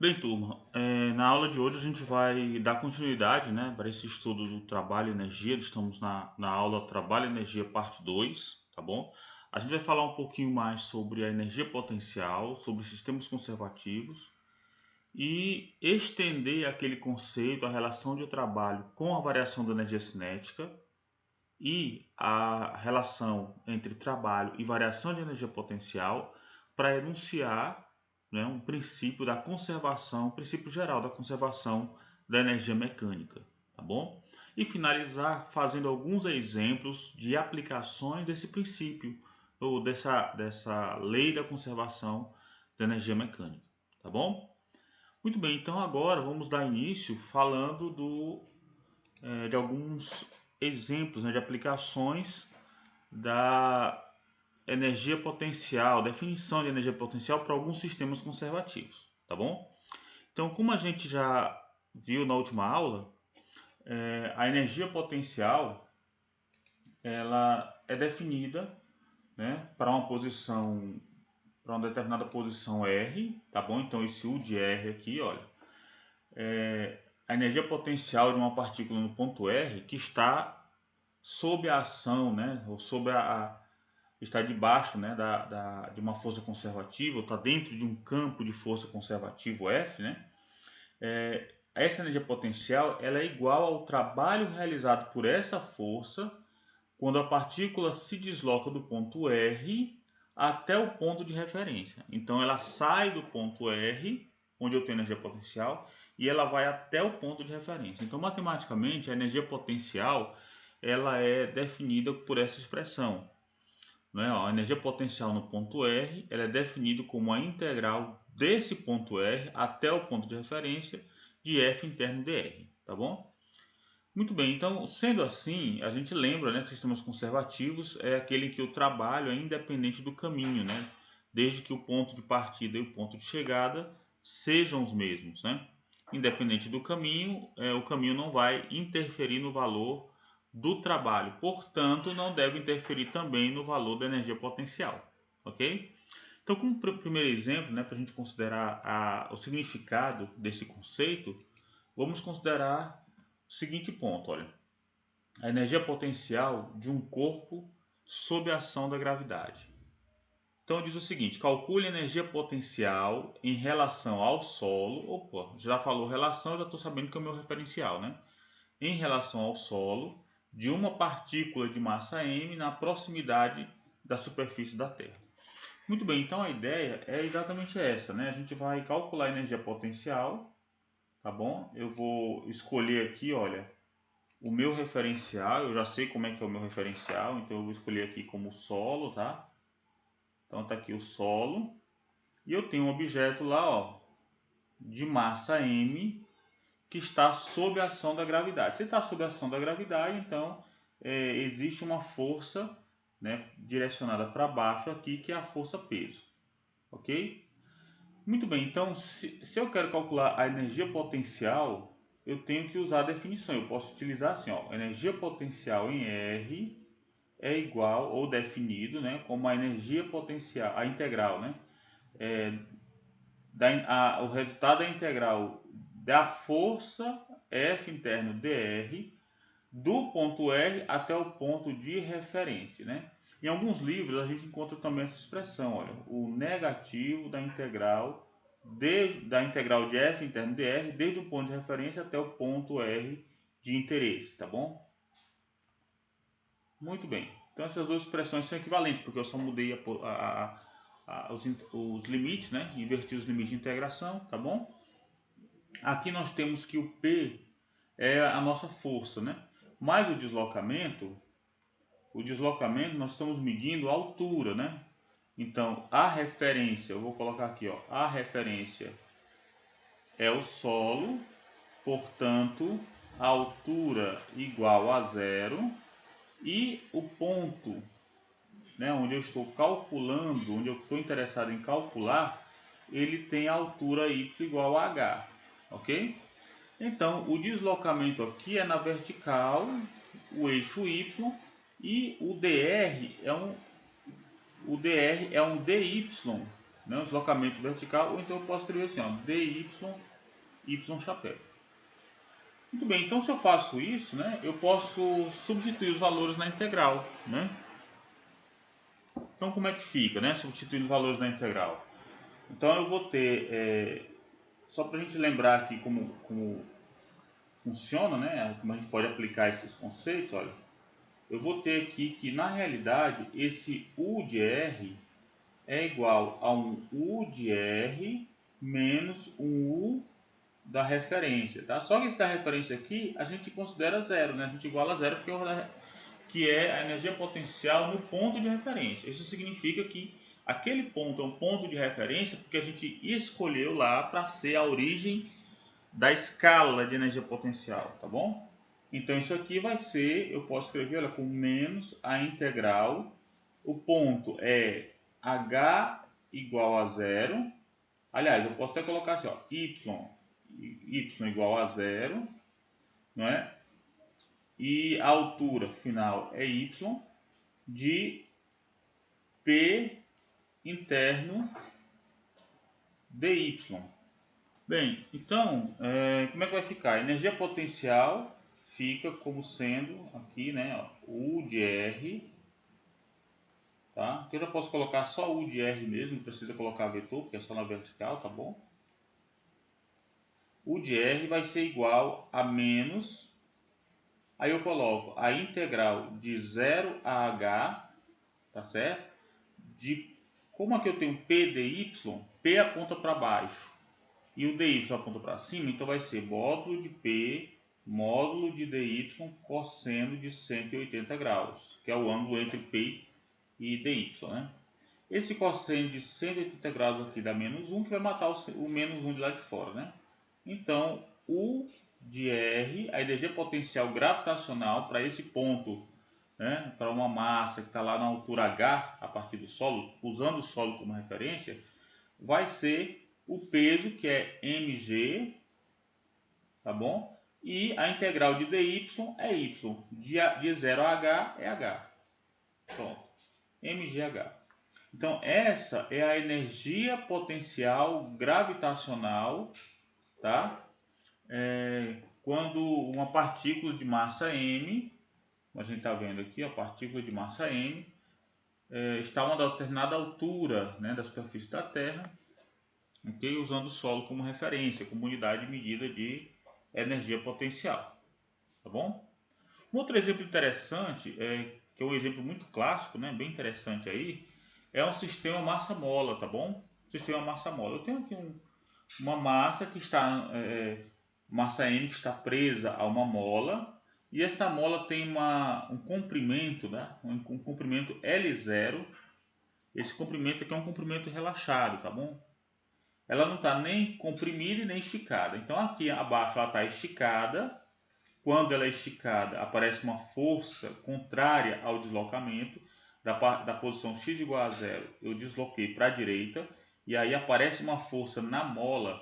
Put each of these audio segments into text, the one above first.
Bem, turma, na aula de hoje a gente vai dar continuidade, né, para esse estudo do trabalho e energia. Estamos na aula Trabalho e Energia, parte 2, tá bom? A gente vai falar um pouquinho mais sobre a energia potencial, sobre sistemas conservativos e estender aquele conceito, a relação de trabalho com a variação da energia cinética e a relação entre trabalho e variação de energia potencial para enunciar, né, um princípio da conservação, um princípio geral da conservação da energia mecânica, tá bom? E finalizar fazendo alguns exemplos de aplicações desse princípio ou dessa lei da conservação da energia mecânica, tá bom? Muito bem, então agora vamos dar início falando de alguns exemplos, né, de aplicações da energia potencial, definição de energia potencial para alguns sistemas conservativos, tá bom? Então, como a gente já viu na última aula, a energia potencial ela é definida, né, para uma determinada posição R, tá bom? Então esse U de R aqui, olha, a energia potencial de uma partícula no ponto R que está sob a ação, né, ou sob está debaixo, né, de uma força conservativa, ou está dentro de um campo de força conservativo F, né, essa energia potencial ela é igual ao trabalho realizado por essa força quando a partícula se desloca do ponto R até o ponto de referência. Então ela sai do ponto R, onde eu tenho energia potencial, e ela vai até o ponto de referência. Então, matematicamente, a energia potencial ela é definida por essa expressão, né? A energia potencial no ponto R ela é definida como a integral desse ponto R até o ponto de referência de F interno dr, tá bom? Muito bem, então, sendo assim, a gente lembra, né, que sistemas conservativos é aquele em que o trabalho é independente do caminho, né? Desde que o ponto de partida e o ponto de chegada sejam os mesmos, né? Independente do caminho, o caminho não vai interferir no valor do trabalho, portanto, não deve interferir também no valor da energia potencial, ok? Então, como primeiro exemplo, né, para a gente considerar o significado desse conceito, vamos considerar o seguinte ponto, olha, a energia potencial de um corpo sob a ação da gravidade. Então diz o seguinte, calcule a energia potencial em relação ao solo, opa, já falou relação, já estou sabendo que é o meu referencial, né? Em relação ao solo de uma partícula de massa m na proximidade da superfície da Terra. Muito bem, então a ideia é exatamente essa, né? A gente vai calcular a energia potencial, tá bom? Eu vou escolher aqui, olha, o meu referencial, eu já sei como é que é o meu referencial, então eu vou escolher aqui como solo, tá? Então tá aqui o solo. E eu tenho um objeto lá, ó, de massa m, que está sob a ação da gravidade. Se está sob a ação da gravidade, então existe uma força, né, direcionada para baixo aqui, que é a força peso, ok? Muito bem, então se eu quero calcular a energia potencial, eu tenho que usar a definição. Eu posso utilizar assim, ó, energia potencial em R é igual ou definido, né, como a energia potencial, a integral, né, o resultado da integral da força F interno dr do ponto R até o ponto de referência, né? Em alguns livros a gente encontra também essa expressão, olha, o negativo da integral de F interno dr desde o ponto de referência até o ponto R de interesse, tá bom? Muito bem. Então essas duas expressões são equivalentes, porque eu só mudei os limites, né? Inverti os limites de integração, tá bom? Aqui nós temos que o P é a nossa força, né? Mais o deslocamento nós estamos medindo a altura, né? Então a referência, eu vou colocar aqui, ó, a referência é o solo, portanto a altura igual a zero e o ponto, né, onde eu estou calculando, onde eu estou interessado em calcular, ele tem a altura y igual a h, ok? Então, o deslocamento aqui é na vertical, o eixo y, e o dr é um dy, né, o deslocamento vertical, ou então eu posso escrever assim, ó, dy, y chapéu. Muito bem, então se eu faço isso, né, eu posso substituir os valores na integral, né? Então como é que fica, né, substituindo os valores na integral? Então eu vou ter, só para a gente lembrar aqui como funciona, né, como a gente pode aplicar esses conceitos, olha, eu vou ter aqui que na realidade esse U de R é igual a um U de R menos um U da referência, tá? Só que esse da referência aqui a gente considera zero, né? A gente iguala a zero porque que é a energia potencial no ponto de referência. Isso significa que aquele ponto é um ponto de referência porque a gente escolheu lá para ser a origem da escala de energia potencial, tá bom? Então isso aqui vai ser, eu posso escrever, olha, com menos a integral, o ponto é h igual a zero, aliás, eu posso até colocar assim, ó, y igual a zero, não é? E a altura final é y de P interno dy. Bem, então, como é que vai ficar? A energia potencial fica como sendo aqui, né, ó, U de R, tá? Aqui eu já posso colocar só U de R mesmo, não precisa colocar vetor, porque é só na vertical, tá bom? U de R vai ser igual a menos, aí eu coloco a integral de 0 a h, tá certo? Como aqui eu tenho P dy, P aponta para baixo e o dy aponta para cima, então vai ser módulo de P, módulo de dy cosseno de 180 graus, que é o ângulo entre P e dy, né? Esse cosseno de 180 graus aqui dá menos 1, que vai matar o menos 1 de lá de fora, né? Então, U de R, a energia potencial gravitacional para esse ponto, né, para uma massa que está lá na altura H, a partir do solo, usando o solo como referência, vai ser o peso, que é mg, tá bom? E a integral de dy é y, de 0 a h é h. Pronto, mgh. Então, essa é a energia potencial gravitacional, tá? Quando uma partícula de massa m, a gente está vendo aqui, a partícula de massa m, está a uma determinada altura, né, da superfície da Terra, okay? Usando o solo como referência, como unidade de medida de energia potencial. Tá bom? Um outro exemplo interessante, que é um exemplo muito clássico, né, bem interessante aí, é um sistema massa-mola, tá bom? Sistema massa-mola. Eu tenho aqui uma massa que está, massa M que está presa a uma mola, e essa mola tem um comprimento, né, um comprimento L0. Esse comprimento aqui é um comprimento relaxado, tá bom? Ela não está nem comprimida e nem esticada. Então aqui abaixo ela está esticada. Quando ela é esticada, aparece uma força contrária ao deslocamento. Da posição x igual a zero, eu desloquei para a direita. E aí aparece uma força na mola,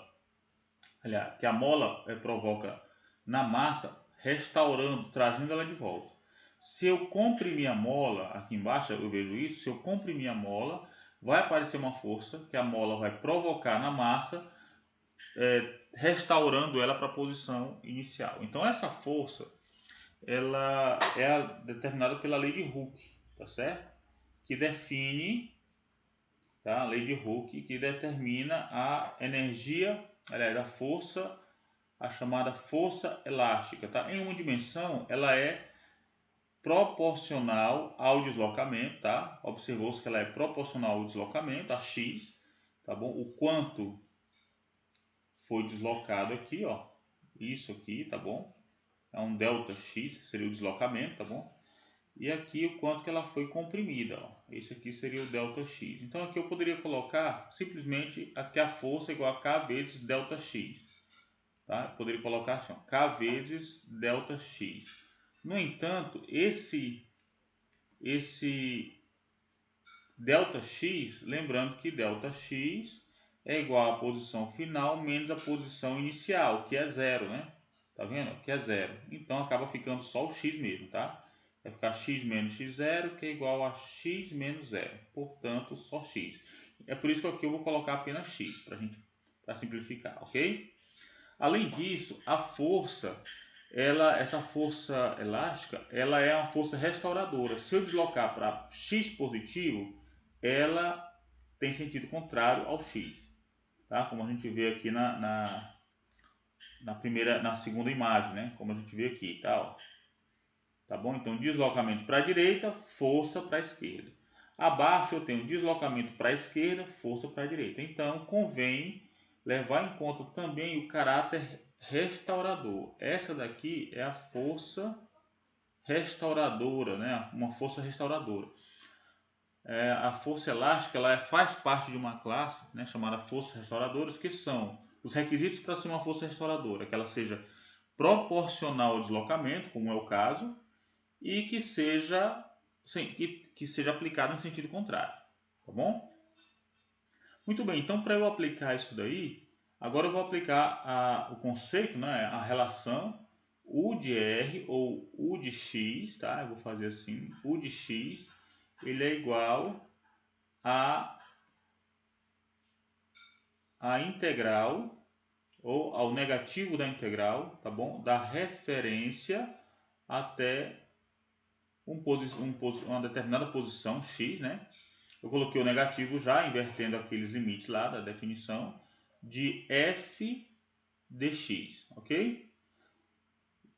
aliás, que a mola provoca na massa, restaurando, trazendo ela de volta. Se eu comprimir a mola, aqui embaixo eu vejo isso, se eu comprimir a mola, vai aparecer uma força que a mola vai provocar na massa, restaurando ela para a posição inicial. Então essa força, ela é determinada pela lei de Hooke, tá certo? Que define, tá? A lei de Hooke que determina a energia, aliás, a força, a chamada força elástica, tá? Em uma dimensão, ela é proporcional ao deslocamento, tá? Observou-se que ela é proporcional ao deslocamento, a x, tá bom? O quanto foi deslocado aqui, ó, isso aqui, tá bom? É um delta x, que seria o deslocamento, tá bom? E aqui o quanto que ela foi comprimida, ó. Esse aqui seria o delta x. Então aqui eu poderia colocar simplesmente aqui a força é igual a k vezes delta x, tá? Eu poderia colocar assim, ó, k vezes delta x. No entanto, esse delta x, lembrando que delta x é igual à posição final menos a posição inicial, que é zero, né? Tá vendo? Que é zero. Então acaba ficando só o x mesmo, tá? Vai ficar x menos x0, que é igual a x menos zero. Portanto, só x. É por isso que aqui eu vou colocar apenas x, para simplificar, ok? Além disso, a força, essa força elástica, ela é uma força restauradora. Se eu deslocar para x positivo, ela tem sentido contrário ao x, tá? Como a gente vê aqui na segunda imagem, né? Como a gente vê aqui, tá? Tá bom? Então, deslocamento para a direita, força para a esquerda. Abaixo eu tenho deslocamento para a esquerda, força para a direita. Então, convém levar em conta também o caráter restaurador. Essa daqui é a força restauradora, né? Uma força restauradora. A força elástica ela faz parte de uma classe, né, chamada forças restauradoras, que são os requisitos para ser uma força restauradora, que ela seja proporcional ao deslocamento, como é o caso, e que seja, sim, que seja aplicada em sentido contrário, tá bom? Muito bem, então para eu aplicar isso daí, agora eu vou aplicar o conceito, né, a relação U de R ou U de X, tá? Eu vou fazer assim, U de X, ele é igual a integral ou ao negativo da integral, tá bom? Da referência até uma determinada posição x, né? Eu coloquei o negativo já, invertendo aqueles limites lá da definição de f dx, ok?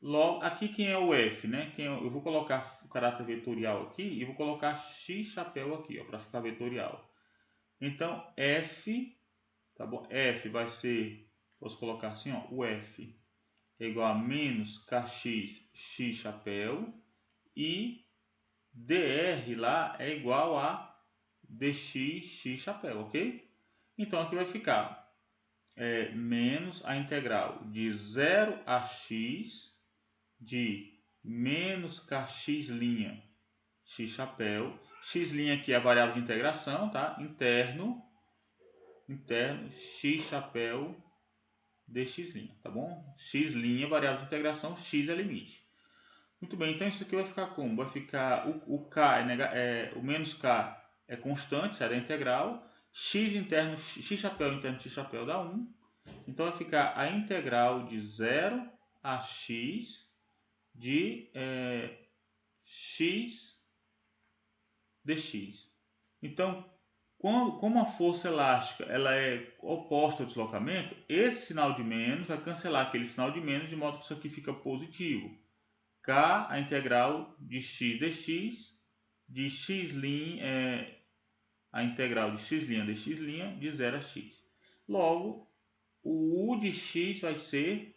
Logo, aqui quem é o f, né? Eu vou colocar o caráter vetorial aqui e vou colocar x chapéu aqui, ó, para ficar vetorial. Então, f, tá bom? F vai ser, posso colocar assim, ó, o f é igual a menos kx x chapéu e dr lá é igual a dx x chapéu, ok? Então aqui vai ficar menos a integral de 0 a x de menos kx' x chapéu. X' aqui é a variável de integração, tá? Interno x chapéu dx', tá bom? X' variável de integração, x é limite. Muito bem, então isso aqui vai ficar como? Vai ficar o k o menos k é constante, será integral. X interno, x chapéu interno, x chapéu dá 1. Então vai ficar a integral de 0 a x de x dx. Então, como a força elástica ela é oposta ao deslocamento, esse sinal de menos vai cancelar aquele sinal de menos, de modo que isso aqui fica positivo. K, a integral de x dx, de x', a integral de x' dx' de 0 a x. Logo, o U de x vai ser,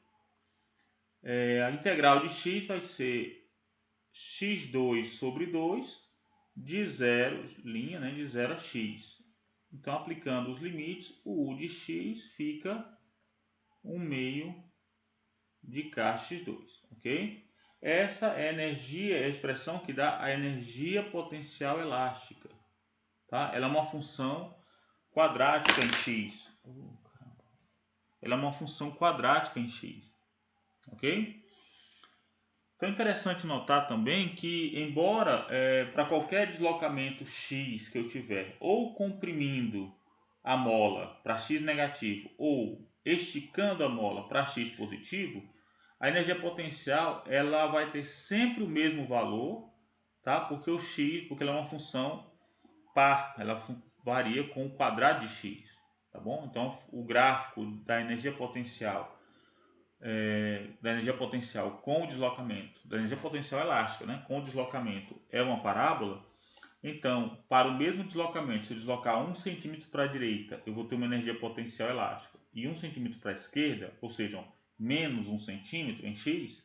a integral de x vai ser x2 sobre 2 de 0, né, de 0 a x. Então, aplicando os limites, o U de x fica 1 meio de kx2, ok? Essa é a energia, é a expressão que dá a energia potencial elástica, tá? Ela é uma função quadrática em x. Ela é uma função quadrática em x, ok? Então é interessante notar também que, embora para qualquer deslocamento x que eu tiver, ou comprimindo a mola para x negativo, ou esticando a mola para x positivo, a energia potencial ela vai ter sempre o mesmo valor, tá? Porque ela é uma função par, ela varia com o quadrado de x, tá bom? Então o gráfico da energia potencial com o deslocamento, da energia potencial elástica, né, com o deslocamento é uma parábola. Então, para o mesmo deslocamento, se eu deslocar 1 centímetro para a direita, eu vou ter uma energia potencial elástica, e 1 centímetro para a esquerda, ou seja, menos 1 centímetro em x,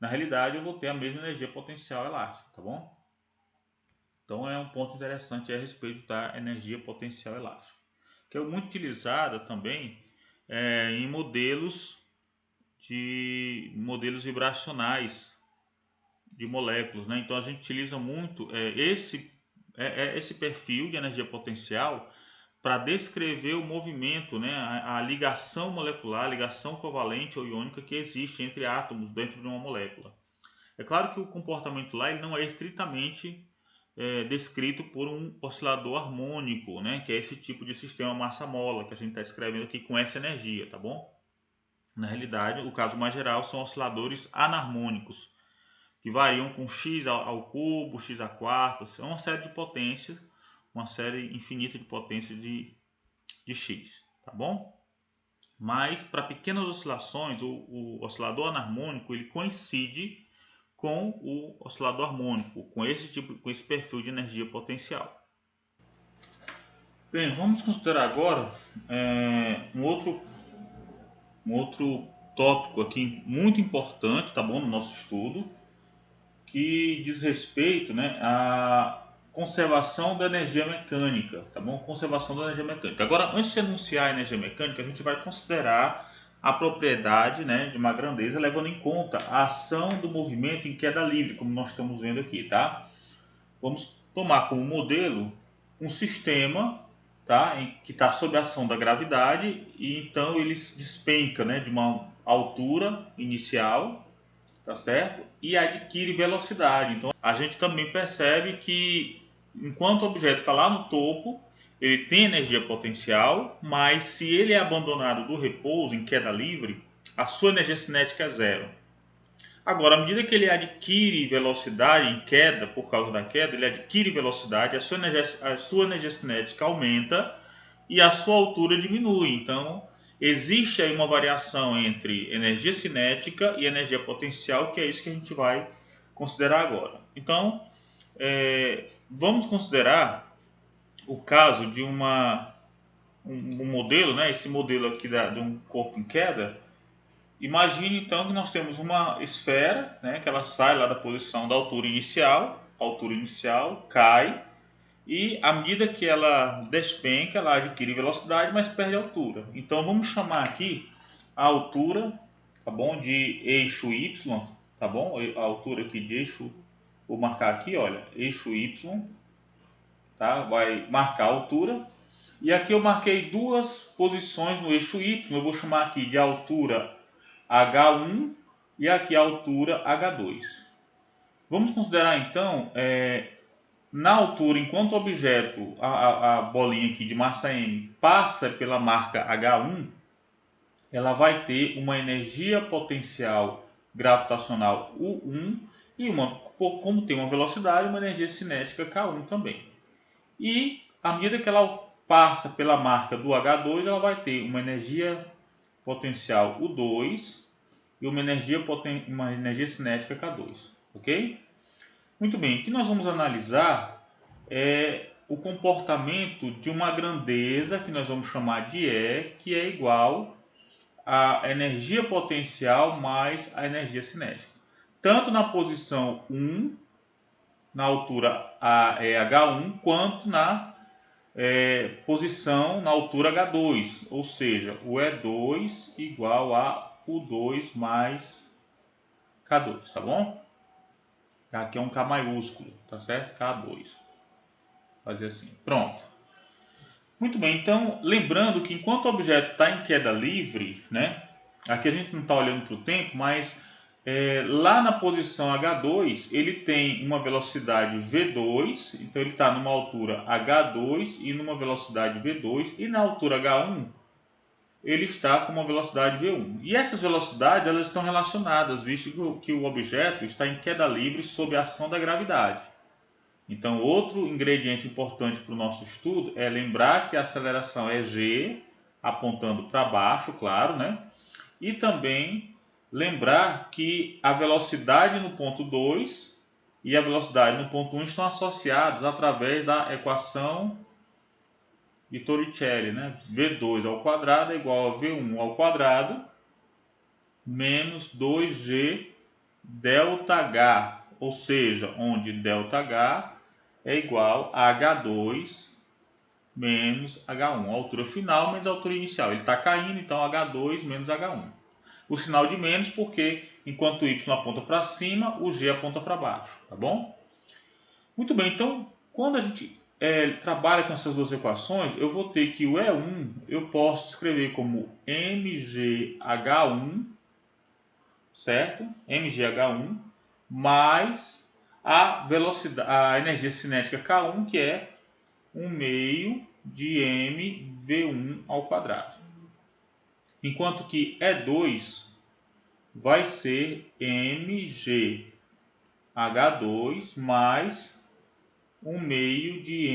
na realidade eu vou ter a mesma energia potencial elástica, tá bom? Então é um ponto interessante a respeito da energia potencial elástica, que é muito utilizada também em modelos vibracionais de moléculas, né? Então a gente utiliza muito esse perfil de energia potencial para descrever o movimento, né? A ligação molecular, a ligação covalente ou iônica que existe entre átomos dentro de uma molécula. É claro que o comportamento lá ele não é estritamente descrito por um oscilador harmônico, né? Que é esse tipo de sistema massa-mola que a gente está escrevendo aqui com essa energia, tá bom? Na realidade, o caso mais geral são osciladores anarmônicos, que variam com x ao cubo, x a quarta, é uma série de potências, uma série infinita de potências de x, tá bom? Mas para pequenas oscilações, o oscilador anarmônico ele coincide com o oscilador harmônico, com esse perfil de energia potencial. Bem, vamos considerar agora um outro tópico aqui muito importante, tá bom, no nosso estudo, que diz respeito, né, à conservação da energia mecânica, tá bom? Conservação da energia mecânica. Agora, antes de enunciar a energia mecânica, a gente vai considerar a propriedade, né, de uma grandeza, levando em conta a ação do movimento em queda livre, como nós estamos vendo aqui, tá? Vamos tomar como modelo um sistema, tá, que está sob a ação da gravidade e então ele despenca, né, de uma altura inicial, tá certo? E adquire velocidade. Então a gente também percebe que enquanto o objeto está lá no topo, ele tem energia potencial, mas se ele é abandonado do repouso em queda livre, a sua energia cinética é zero. Agora, à medida que ele adquire velocidade em queda, por causa da queda, ele adquire velocidade, a sua energia cinética aumenta e a sua altura diminui. Então, existe aí uma variação entre energia cinética e energia potencial, que é isso que a gente vai considerar agora. Então, vamos considerar o caso de um modelo, né? Esse modelo aqui de um corpo em queda. Imagine então que nós temos uma esfera, né, que ela sai lá da posição da altura inicial cai, e à medida que ela despenca, ela adquire velocidade, mas perde altura. Então vamos chamar aqui a altura, tá bom, de eixo y, tá bom? A altura aqui de eixo, vou marcar aqui, olha, eixo y, tá? Vai marcar a altura. E aqui eu marquei duas posições no eixo y, eu vou chamar aqui de altura H1 e aqui a altura H2. Vamos considerar então, na altura, enquanto o objeto, a bolinha aqui de massa M, passa pela marca H1, ela vai ter uma energia potencial gravitacional U1 e como tem uma velocidade, uma energia cinética K1 também. E à medida que ela passa pela marca do H2, ela vai ter uma energia potencial U2 e uma energia cinética K2, ok? Muito bem, o que nós vamos analisar é o comportamento de uma grandeza que nós vamos chamar de E, que é igual à energia potencial mais a energia cinética. Tanto na posição 1, na altura H1, quanto na posição na altura H2, ou seja, o E2 igual a U2 mais K2, tá bom? Aqui é um K maiúsculo, tá certo? K2. Fazer assim. Pronto. Muito bem, então, lembrando que enquanto o objeto está em queda livre, né? Aqui a gente não está olhando para o tempo, mas lá na posição H2, ele tem uma velocidade V2, então ele está numa altura H2 e numa velocidade V2, e na altura H1, ele está com uma velocidade V1. E essas velocidades elas estão relacionadas, visto que o objeto está em queda livre sob a ação da gravidade. Então, outro ingrediente importante para o nosso estudo é lembrar que a aceleração é g, apontando para baixo, claro, né? E também lembrar que a velocidade no ponto 2 e a velocidade no ponto 1 estão associados através da equação de Torricelli, né? V2 ao quadrado é igual a V1 ao quadrado menos 2g ΔH, ou seja, onde ΔH é igual a H2 menos H1, a altura final menos a altura inicial. Ele está caindo, então H2 menos H1. O sinal de menos porque enquanto o Y aponta para cima, o G aponta para baixo, tá bom? Muito bem, então quando a gente trabalha com essas duas equações, eu vou ter que o E1 eu posso escrever como mgh1, certo? mgh1 mais a velocidade, a energia cinética K1, que é 1 meio de mv1 ao quadrado. Enquanto que E2 vai ser mgh2 mais 1 meio de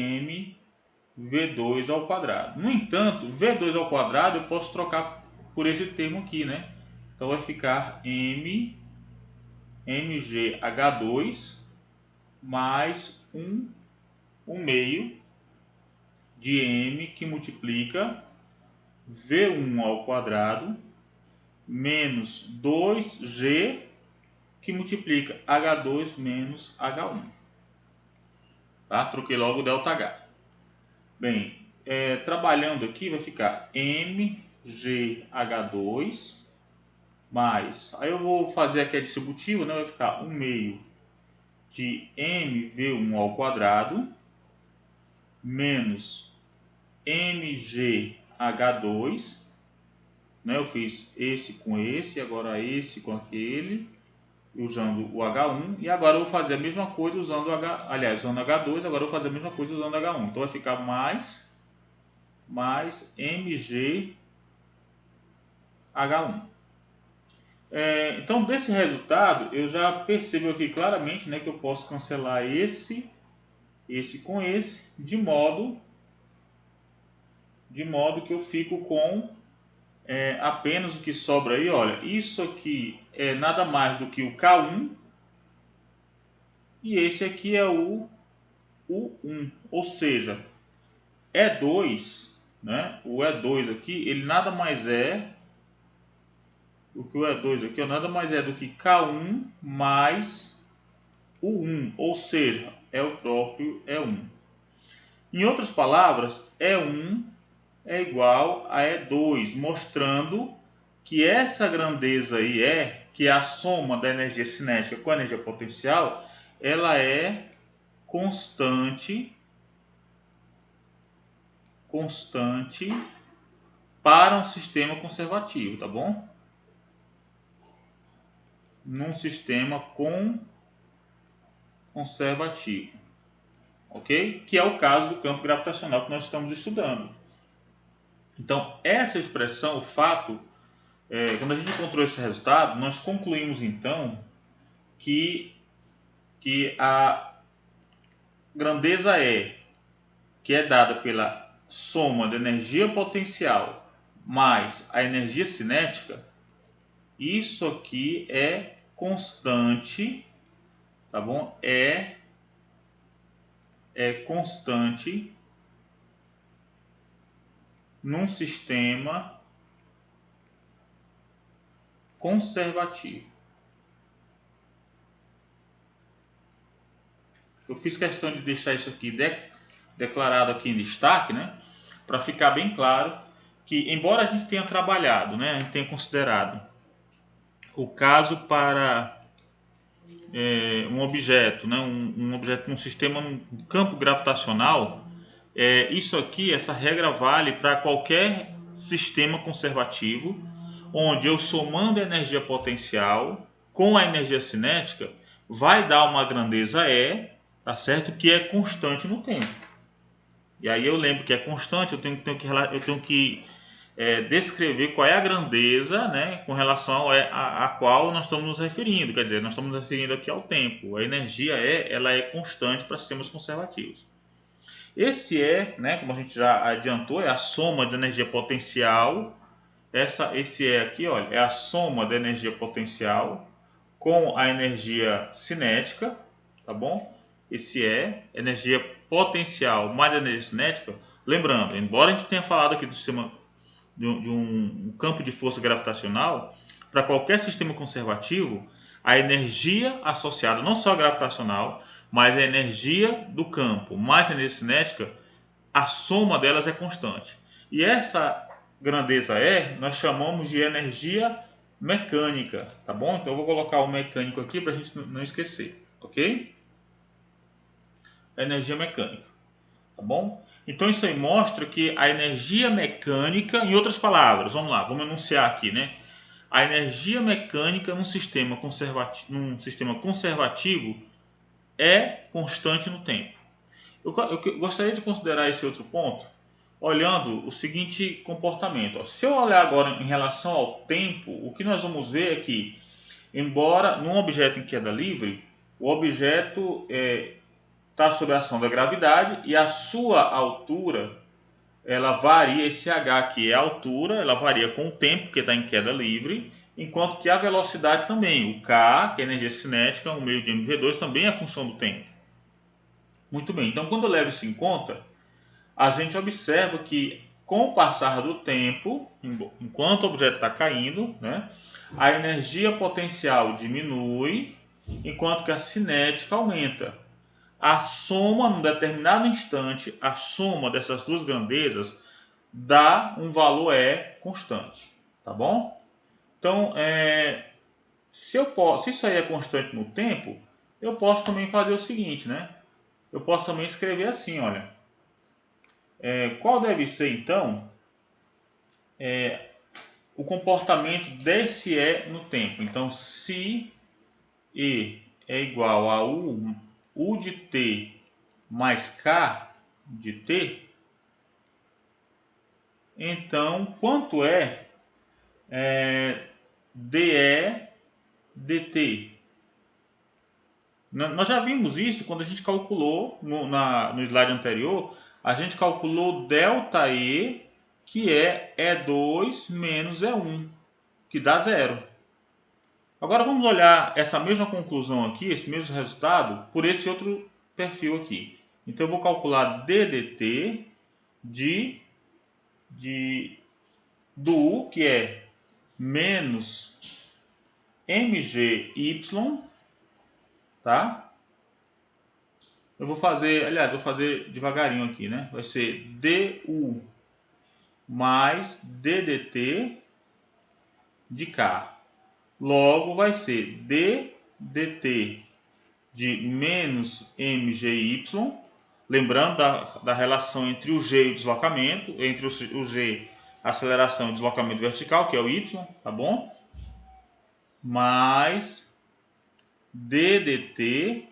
mv2 ao quadrado. No entanto, v2 ao quadrado eu posso trocar por esse termo aqui, né? Então vai ficar mgh2 mais 1 meio de m que multiplica v1 ao quadrado menos 2g que multiplica H2 menos H1. Tá? Troquei logo o ΔH. Bem, trabalhando aqui vai ficar mgh2 mais... Aí eu vou fazer aqui a distributiva, né? Vai ficar 1 meio de mv1 ao quadrado menos mgh2, né? Eu fiz esse com esse, agora esse com aquele, usando o H1, e agora eu vou fazer a mesma coisa usando usando H2, agora eu vou fazer a mesma coisa usando H1. Então vai ficar mais mgh1. Então desse resultado eu já percebo aqui claramente, né, que eu posso cancelar esse com esse, de modo que eu fico com apenas o que sobra aí. Olha, isso aqui é nada mais do que o K1 e esse aqui é o 1, ou seja, E2, né? O E2 aqui, ele nada mais é do que o E2 aqui, nada mais é do que K1 mais o 1, ou seja, é o próprio E1. Em outras palavras, E1 é igual a E2, mostrando que essa grandeza aí que é a soma da energia cinética com a energia potencial, ela é constante para um sistema conservativo, tá bom? Num sistema conservativo, ok? Que é o caso do campo gravitacional que nós estamos estudando. Então, essa expressão, o fato, quando a gente encontrou esse resultado, nós concluímos então que a grandeza que é dada pela soma da energia potencial mais a energia cinética, isso aqui é constante, tá bom? É constante num sistema conservativo. Eu fiz questão de deixar isso aqui declarado aqui em destaque, né? Para ficar bem claro que, embora a gente tenha trabalhado, né, a gente tenha considerado o caso para um objeto, né, um objeto num sistema, num campo gravitacional, isso aqui, essa regra vale para qualquer sistema conservativo, onde eu somando a energia potencial com a energia cinética vai dar uma grandeza tá certo? Que é constante no tempo. E aí eu lembro que é constante, eu tenho que descrever qual é a grandeza, né, com relação a qual nós estamos nos referindo. Quer dizer, nós estamos nos referindo aqui ao tempo. A energia ela é constante para sistemas conservativos. Esse né, como a gente já adiantou, é a soma da energia potencial. Esse aqui, olha, é a soma da energia potencial com a energia cinética, tá bom? Esse energia potencial mais energia cinética. Lembrando, embora a gente tenha falado aqui do sistema de um campo de força gravitacional, para qualquer sistema conservativo, a energia associada não só à gravitacional, mas a energia do campo mais a energia cinética, a soma delas é constante. E essa grandeza nós chamamos de energia mecânica, tá bom? Então eu vou colocar o mecânico aqui para a gente não esquecer, ok? Energia mecânica, tá bom? Então isso aí mostra que a energia mecânica, em outras palavras, vamos lá, vamos enunciar aqui, né? A energia mecânica num sistema conservativo é constante no tempo. Eu gostaria de considerar esse outro ponto olhando o seguinte comportamento. Se eu olhar agora em relação ao tempo, o que nós vamos ver é que, embora num objeto em queda livre, o objeto está sob a ação da gravidade e a sua altura ela varia, esse h que é a altura, ela varia com o tempo que está em queda livre, enquanto que a velocidade também, o k, que é a energia cinética, 1 meio de mv2, também é função do tempo. Muito bem, então quando eu levo isso em conta, a gente observa que com o passar do tempo, enquanto o objeto está caindo, né, a energia potencial diminui, enquanto que a cinética aumenta. A soma, num determinado instante, a soma dessas duas grandezas dá um valor E constante, tá bom? Então, se isso aí é constante no tempo, eu posso também fazer o seguinte, né? Eu posso também escrever assim, olha. Qual deve ser, então, o comportamento desse E no tempo? Então, se E é igual a U de T mais K de T, então, quanto é dE dt? Nós já vimos isso quando a gente calculou no slide anterior, a gente calculou ΔE, que é E2 menos E1, que dá zero. Agora vamos olhar essa mesma conclusão aqui, esse mesmo resultado, por esse outro perfil aqui. Então eu vou calcular ddt do U, que é menos mgy, tá? Eu vou fazer, aliás, vou fazer devagarinho aqui, né? Vai ser du mais ddt de k. Logo vai ser ddt de menos mgy, lembrando da relação entre o g e o deslocamento, entre o g, aceleração e deslocamento vertical, que é o y, tá bom? Mais ddt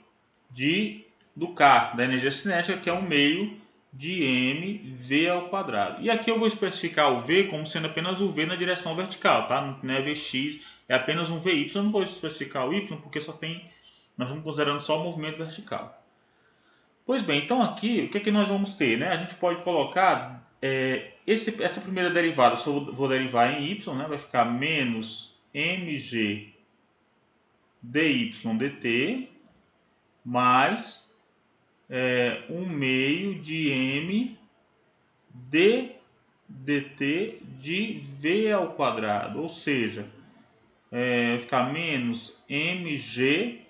do k, da energia cinética, que é 1 meio de mv ao quadrado. E aqui eu vou especificar o v como sendo apenas o v na direção vertical, tá? Não é vx, é apenas um vy. Eu não vou especificar o y porque nós estamos considerando só o movimento vertical. Pois bem, então aqui o que é que nós vamos ter, né? A gente pode colocar essa primeira derivada, eu vou derivar em y, né? Vai ficar menos mg dy dt mais 1 meio de m dt de v ao quadrado, ou seja, vai ficar menos mg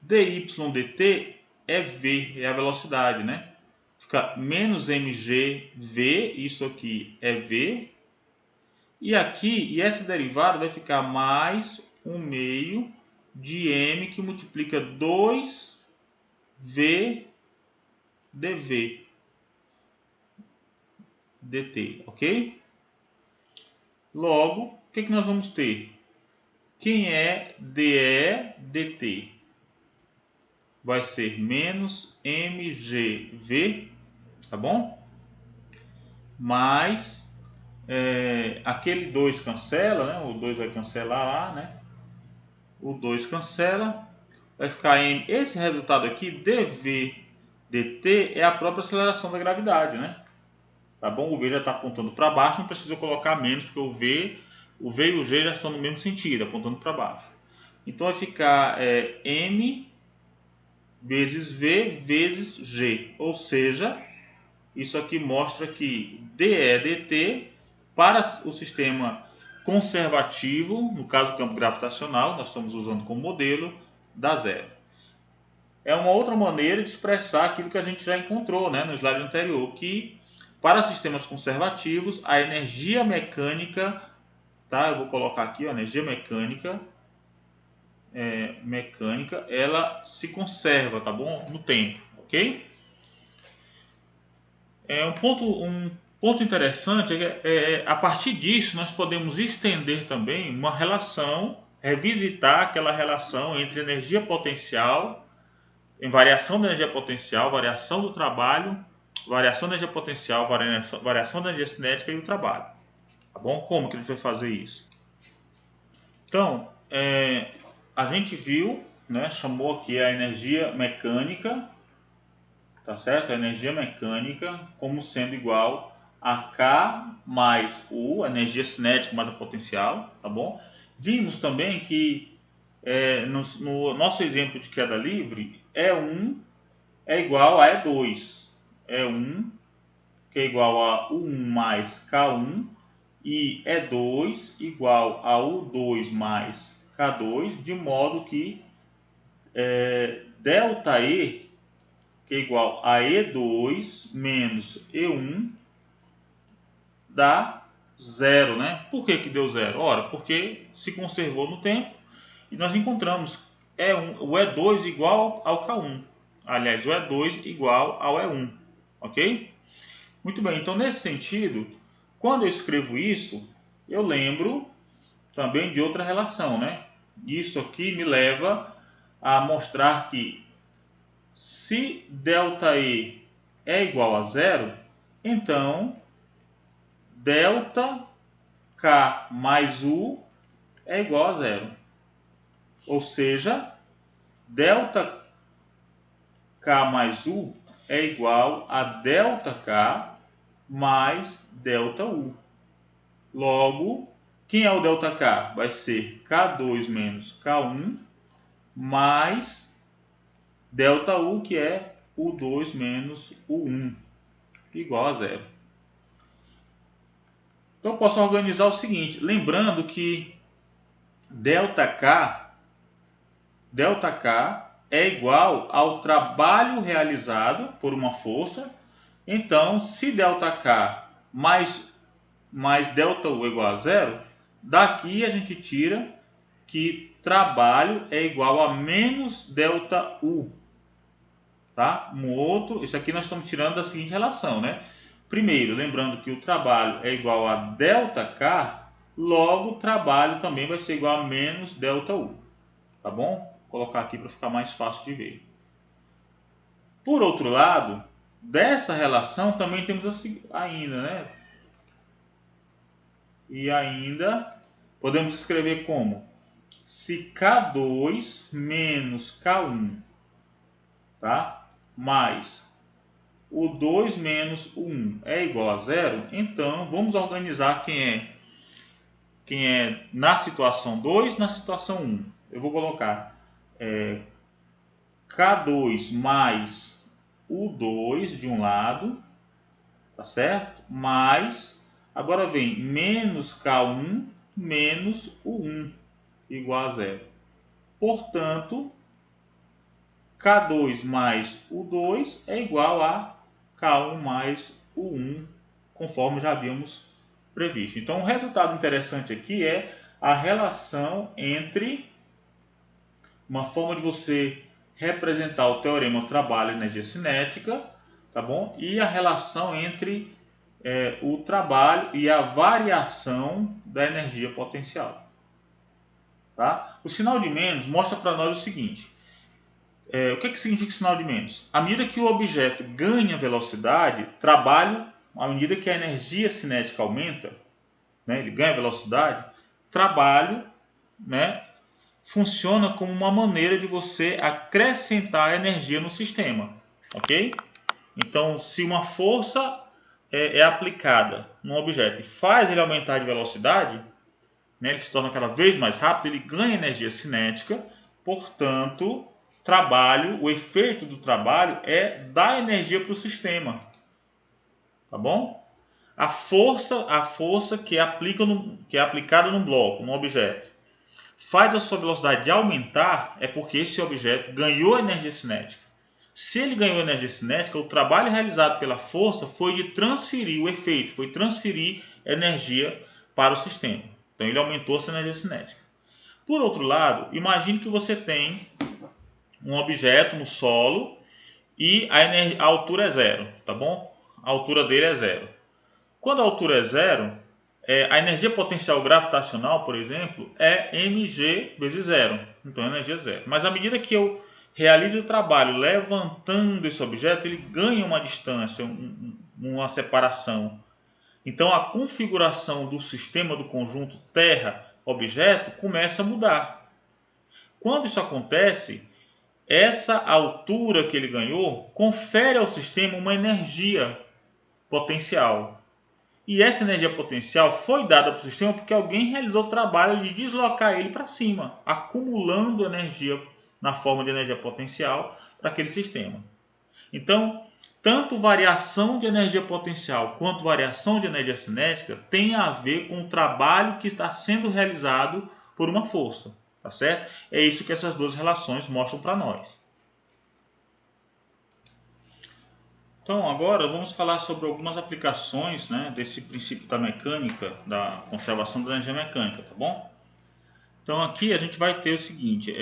dy dt é v, é a velocidade, né? Fica menos mg v, isso aqui é v, e essa derivada vai ficar mais 1 meio de m que multiplica 2v dv dt, ok? Logo, o que nós vamos ter? Quem é dE dt? Vai ser menos mgv, tá bom? Mais aquele 2 cancela, né? O 2 vai cancelar lá, né? O 2 cancela, vai ficar em esse resultado aqui, dv dt, é a própria aceleração da gravidade, né? Tá bom? O v já está apontando para baixo, não precisa colocar menos, porque o v e o g já estão no mesmo sentido, apontando para baixo. Então vai ficar m vezes v vezes g, ou seja, isso aqui mostra que dE dt para o sistema conservativo, no caso do campo gravitacional, nós estamos usando como modelo, dá zero. É uma outra maneira de expressar aquilo que a gente já encontrou, né, no slide anterior, que para sistemas conservativos a energia mecânica, tá, eu vou colocar aqui, a energia mecânica, ela se conserva, tá bom, no tempo, ok? Um ponto interessante é que a partir disso nós podemos estender também uma relação, revisitar aquela relação entre energia potencial, em variação da energia potencial, variação do trabalho, variação da energia potencial, variação da energia cinética e do trabalho. Tá bom? Como que a gente vai fazer isso? Então, a gente viu, né, chamou aqui a energia mecânica, tá certo? A energia mecânica como sendo igual a K mais U, a energia cinética mais a potencial, tá bom? Vimos também que no nosso exemplo de queda livre, E1 é igual a E2. E1 que é igual a U1 mais K1 e E2 igual a U2 mais K2, de modo que ΔE, que é igual a E2 menos E1, dá zero, né? Por que que deu zero? Ora, porque se conservou no tempo e nós encontramos o E2 igual ao K1. Aliás, o E2 igual ao E1, ok? Muito bem, então nesse sentido, quando eu escrevo isso, eu lembro também de outra relação, né? Isso aqui me leva a mostrar que se ΔE é igual a zero, então ΔK mais U é igual a zero. Ou seja, ΔK mais U é igual a ΔK mais ΔU. Logo, quem é o ΔK? Vai ser K2 menos K1 mais ΔU, que é U2 menos U1, igual a zero. Então eu posso organizar o seguinte, lembrando que ΔK é igual ao trabalho realizado por uma força. Então, se ΔK mais ΔU é igual a zero, daqui a gente tira que trabalho é igual a menos ΔU. Tá? Isso aqui nós estamos tirando da seguinte relação, né? Primeiro, lembrando que o trabalho é igual a ΔK, logo o trabalho também vai ser igual a menos ΔU. Tá bom? Vou colocar aqui para ficar mais fácil de ver. Por outro lado, dessa relação também temos ainda, né? E ainda podemos escrever como se K2 menos K1, tá? Mais o 2 menos o 1 é igual a zero, então vamos organizar quem é na situação 2, na situação 1. Eu vou colocar K2 mais o 2 de um lado, tá certo? Mais, agora vem menos K1 menos o 1 igual a zero. Portanto, K2 mais o 2 é igual a K1 mais o 1, conforme já havíamos previsto. Então, um resultado interessante aqui é a relação entre uma forma de você representar o teorema trabalho e energia cinética, tá bom? E a relação entre o trabalho e a variação da energia potencial. Tá? O sinal de menos mostra para nós o seguinte. O que significa o sinal de menos? À medida que o objeto ganha velocidade, trabalho, à medida que a energia cinética aumenta, né, ele ganha velocidade, trabalho, né, funciona como uma maneira de você acrescentar energia no sistema, ok? Então, se uma força é aplicada num objeto e faz ele aumentar de velocidade, né, ele se torna cada vez mais rápido, ele ganha energia cinética, portanto, o efeito do trabalho é dar energia para o sistema, tá bom? A força que é aplicada num bloco, num objeto, faz a sua velocidade aumentar, é porque esse objeto ganhou energia cinética. Se ele ganhou energia cinética, o trabalho realizado pela força foi de transferir o efeito, foi transferir energia para o sistema. Então ele aumentou essa energia cinética. Por outro lado, imagine que você tem um objeto no solo e a altura é zero, tá bom? A altura dele é zero. Quando a altura é zero, a energia potencial gravitacional, por exemplo, é mg vezes zero. Então a energia é zero. Mas à medida que eu realiza o trabalho levantando esse objeto, ele ganha uma distância, uma separação. Então a configuração do sistema do conjunto terra-objeto começa a mudar. Quando isso acontece, essa altura que ele ganhou confere ao sistema uma energia potencial. E essa energia potencial foi dada para o sistema porque alguém realizou o trabalho de deslocar ele para cima, acumulando energia na forma de energia potencial para aquele sistema. Então, tanto variação de energia potencial quanto variação de energia cinética tem a ver com o trabalho que está sendo realizado por uma força, tá certo? É isso que essas duas relações mostram para nós. Então, agora vamos falar sobre algumas aplicações, né, desse princípio da mecânica, da conservação da energia mecânica, tá bom? Então, aqui a gente vai ter o seguinte,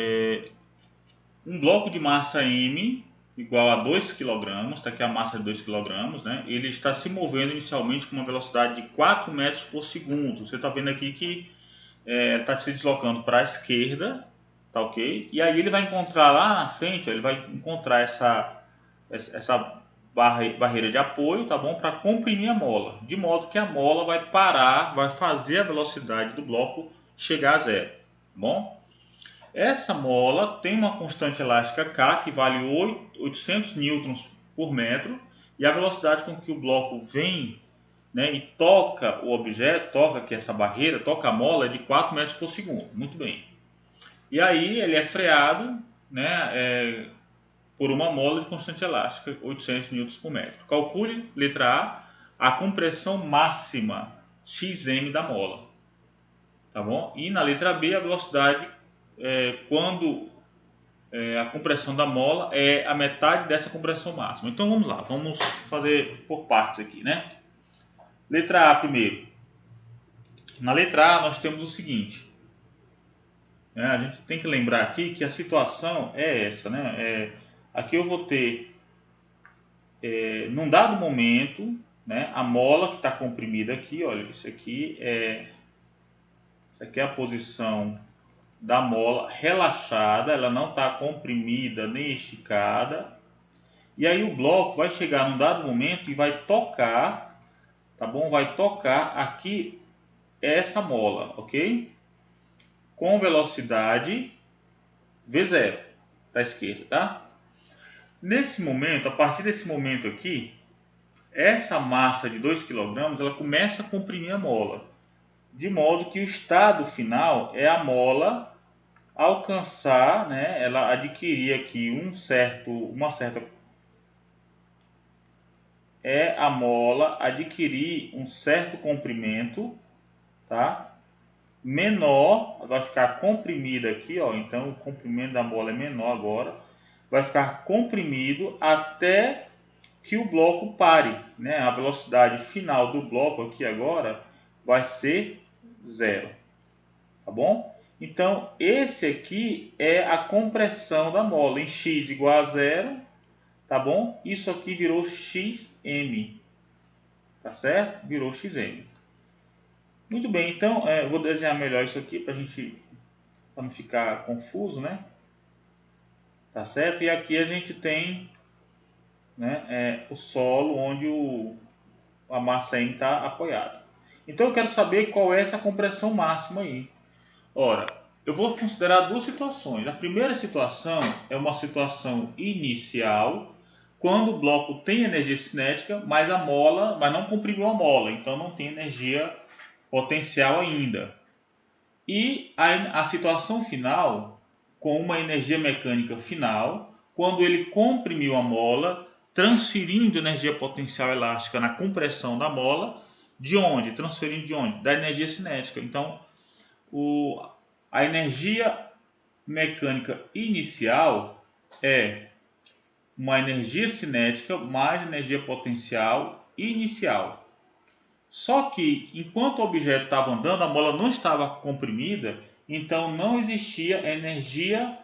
um bloco de massa M igual a 2 kg, está aqui a massa de 2 kg, né? Ele está se movendo inicialmente com uma velocidade de 4 metros por segundo. Você está vendo aqui que está se deslocando para a esquerda, tá ok? E aí ele vai encontrar lá na frente, ó, ele vai encontrar essa barreira de apoio, tá bom? Para comprimir a mola, de modo que a mola vai parar, vai fazer a velocidade do bloco chegar a zero, tá bom? Essa mola tem uma constante elástica K que vale 800 newtons por metro e a velocidade com que o bloco vem, né, e toca o objeto, toca aqui essa barreira, toca a mola é de 4 metros por segundo. Muito bem. E aí ele é freado, né, por uma mola de constante elástica, 800 newtons por metro. Calcule, letra A compressão máxima, Xm da mola. Tá bom? E na letra B, a velocidade quando a compressão da mola é a metade dessa compressão máxima. Então vamos lá, vamos fazer por partes aqui, né? Letra A primeiro. Na letra A nós temos o seguinte. A gente tem que lembrar aqui que a situação é essa, né? Aqui eu vou ter, num dado momento, né, a mola que está comprimida aqui, olha, isso aqui é a posição da mola relaxada, ela não está comprimida nem esticada. E aí o bloco vai chegar num dado momento e vai tocar, tá bom? Vai tocar aqui essa mola, ok? Com velocidade V0 da esquerda, tá? Nesse momento, a partir desse momento aqui, essa massa de 2 kg, ela começa a comprimir a mola, de modo que o estado final é a mola alcançar, né, ela adquirir aqui a mola adquirir um certo comprimento, tá? Menor, vai ficar comprimida aqui, ó. Então o comprimento da mola é menor agora, vai ficar comprimido até que o bloco pare, né? A velocidade final do bloco aqui agora vai ser zero, tá bom? Então esse aqui é a compressão da mola em x igual a zero, tá bom? Isso aqui virou xm, tá certo? Virou xm. Muito bem, então eu vou desenhar melhor isso aqui para não ficar confuso, né? Tá certo? E aqui a gente tem, né, o solo onde a massa M está apoiada. Então eu quero saber qual é essa compressão máxima aí. Ora, eu vou considerar duas situações. A primeira situação é uma situação inicial, quando o bloco tem energia cinética, mas não comprimiu a mola, então não tem energia potencial ainda. E a situação final, com uma energia mecânica final, quando ele comprimiu a mola, transferindo energia potencial elástica na compressão da mola, de onde? Transferindo de onde? Da energia cinética. Então, a energia mecânica inicial é uma energia cinética mais energia potencial inicial. Só que, enquanto o objeto estava andando, a mola não estava comprimida, então não existia energia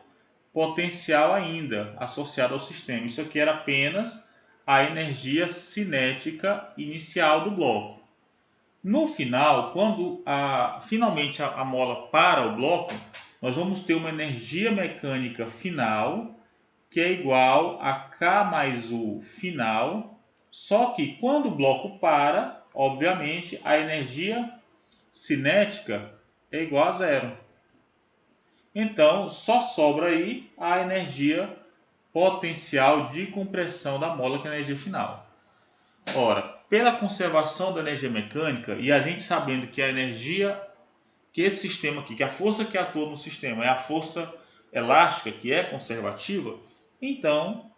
potencial ainda associada ao sistema. Isso aqui era apenas a energia cinética inicial do bloco. No final, quando finalmente a mola para o bloco, nós vamos ter uma energia mecânica final que é igual a K mais U final, só que quando o bloco para, obviamente, a energia cinética é igual a zero. Então, só sobra aí a energia potencial de compressão da mola, que é a energia final. Ora, pela conservação da energia mecânica, e a gente sabendo que a energia, que esse sistema aqui, que a força que atua no sistema é a força elástica, que é conservativa, então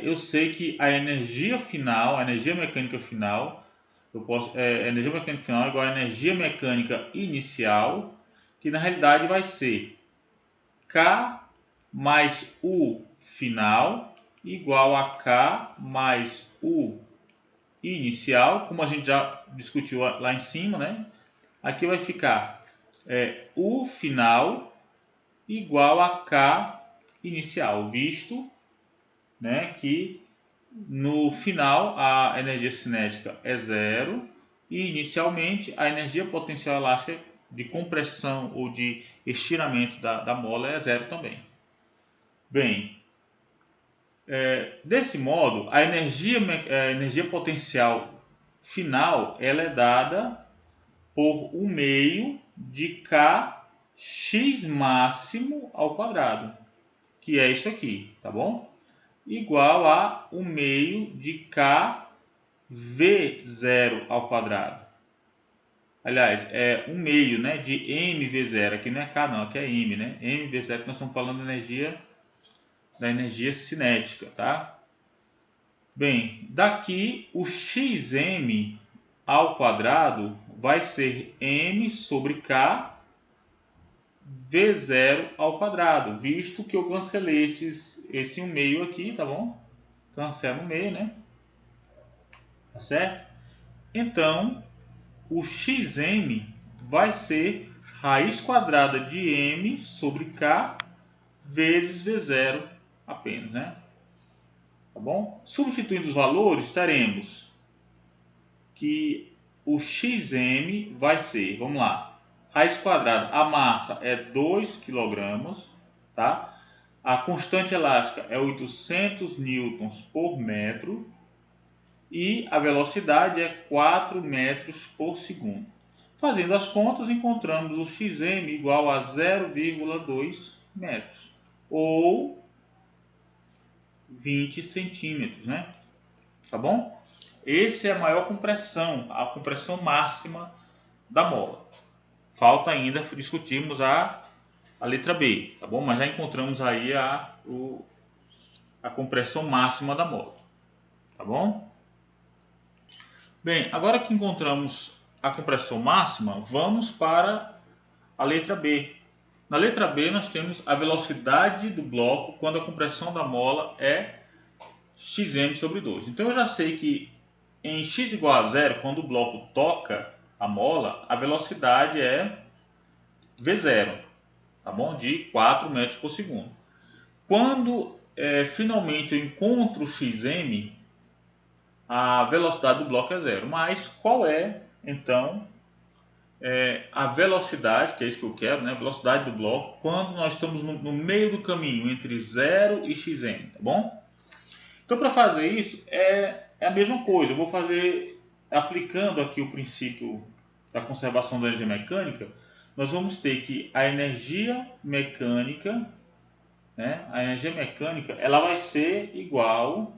eu sei que a energia final, a energia mecânica final, a energia mecânica final é igual a energia mecânica inicial, que na realidade vai ser K mais U final igual a K mais U inicial, como a gente já discutiu lá em cima, né? Aqui vai ficar U final igual a K inicial, visto, né, que no final a energia cinética é zero e inicialmente a energia potencial elástica de compressão ou de estiramento da mola é zero também. Bem, desse modo, a energia potencial final ela é dada por 1 meio de Kx máximo ao quadrado, que é isso aqui, tá bom? Igual a 1 meio de K V0 ao quadrado. Aliás, é 1 meio, né, de MV0. Aqui não é K não, aqui é M, né? MV0 que nós estamos falando da energia cinética, tá? Bem, daqui o Xm ao quadrado vai ser M sobre K V0 ao quadrado, visto que eu cancelei esse 1 meio aqui, tá bom? Cancela o meio, né? Tá certo? Então, o Xm vai ser raiz quadrada de M sobre K vezes V0 apenas, né? Tá bom? Substituindo os valores, teremos que o Xm vai ser, vamos lá, raiz quadrada, a massa é 2 kg, tá? A constante elástica é 800 newtons por metro e a velocidade é 4 metros por segundo. Fazendo as contas, encontramos o Xm igual a 0,2 metros ou 20 centímetros, né? Tá bom? Essa é a maior compressão, a compressão máxima da mola. Falta ainda discutirmos a letra B, tá bom? Mas já encontramos aí a compressão máxima da mola, tá bom? Bem, agora que encontramos a compressão máxima, vamos para a letra B. Na letra B nós temos a velocidade do bloco quando a compressão da mola é Xm sobre 2. Então eu já sei que em x igual a zero, quando o bloco toca a mola, a velocidade é V0, tá bom? De 4 metros por segundo. Quando finalmente eu encontro o Xm, a velocidade do bloco é zero. Mas qual é, então, a velocidade, que é isso que eu quero, né? A velocidade do bloco, quando nós estamos no meio do caminho entre 0 e Xm, tá bom? Então, para fazer isso, é a mesma coisa. Eu vou fazer, aplicando aqui o princípio da conservação da energia mecânica, nós vamos ter que a energia mecânica, né? A energia mecânica, ela vai ser igual.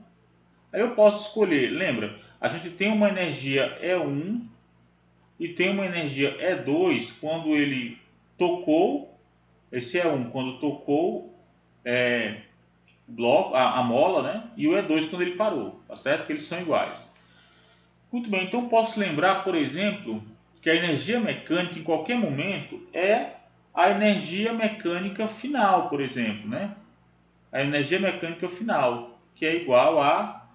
Aí eu posso escolher, lembra? A gente tem uma energia E1 e tem uma energia E2 quando ele tocou, esse E1 quando tocou bloco, a mola, né? E o E2 quando ele parou, tá certo? Que eles são iguais. Muito bem, então posso lembrar, por exemplo, que a energia mecânica em qualquer momento é a energia mecânica final, por exemplo, né? A energia mecânica final, que é igual a,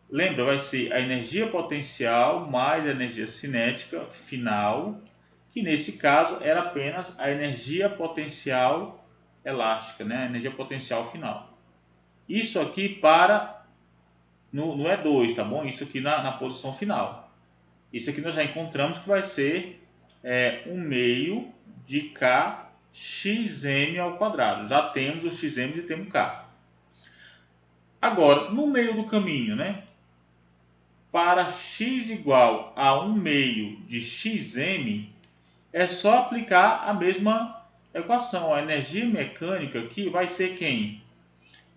lembra, vai ser a energia potencial mais a energia cinética final, que nesse caso era apenas a energia potencial elástica, né? A energia potencial final. Isso aqui para no E2, tá bom? Isso aqui na posição final. Isso aqui nós já encontramos que vai ser 1 meio de K Xm ao quadrado. Já temos o Xm e temos K. Agora, no meio do caminho, né? Para x igual a 1 meio de xm, é só aplicar a mesma equação. A energia mecânica aqui vai ser quem?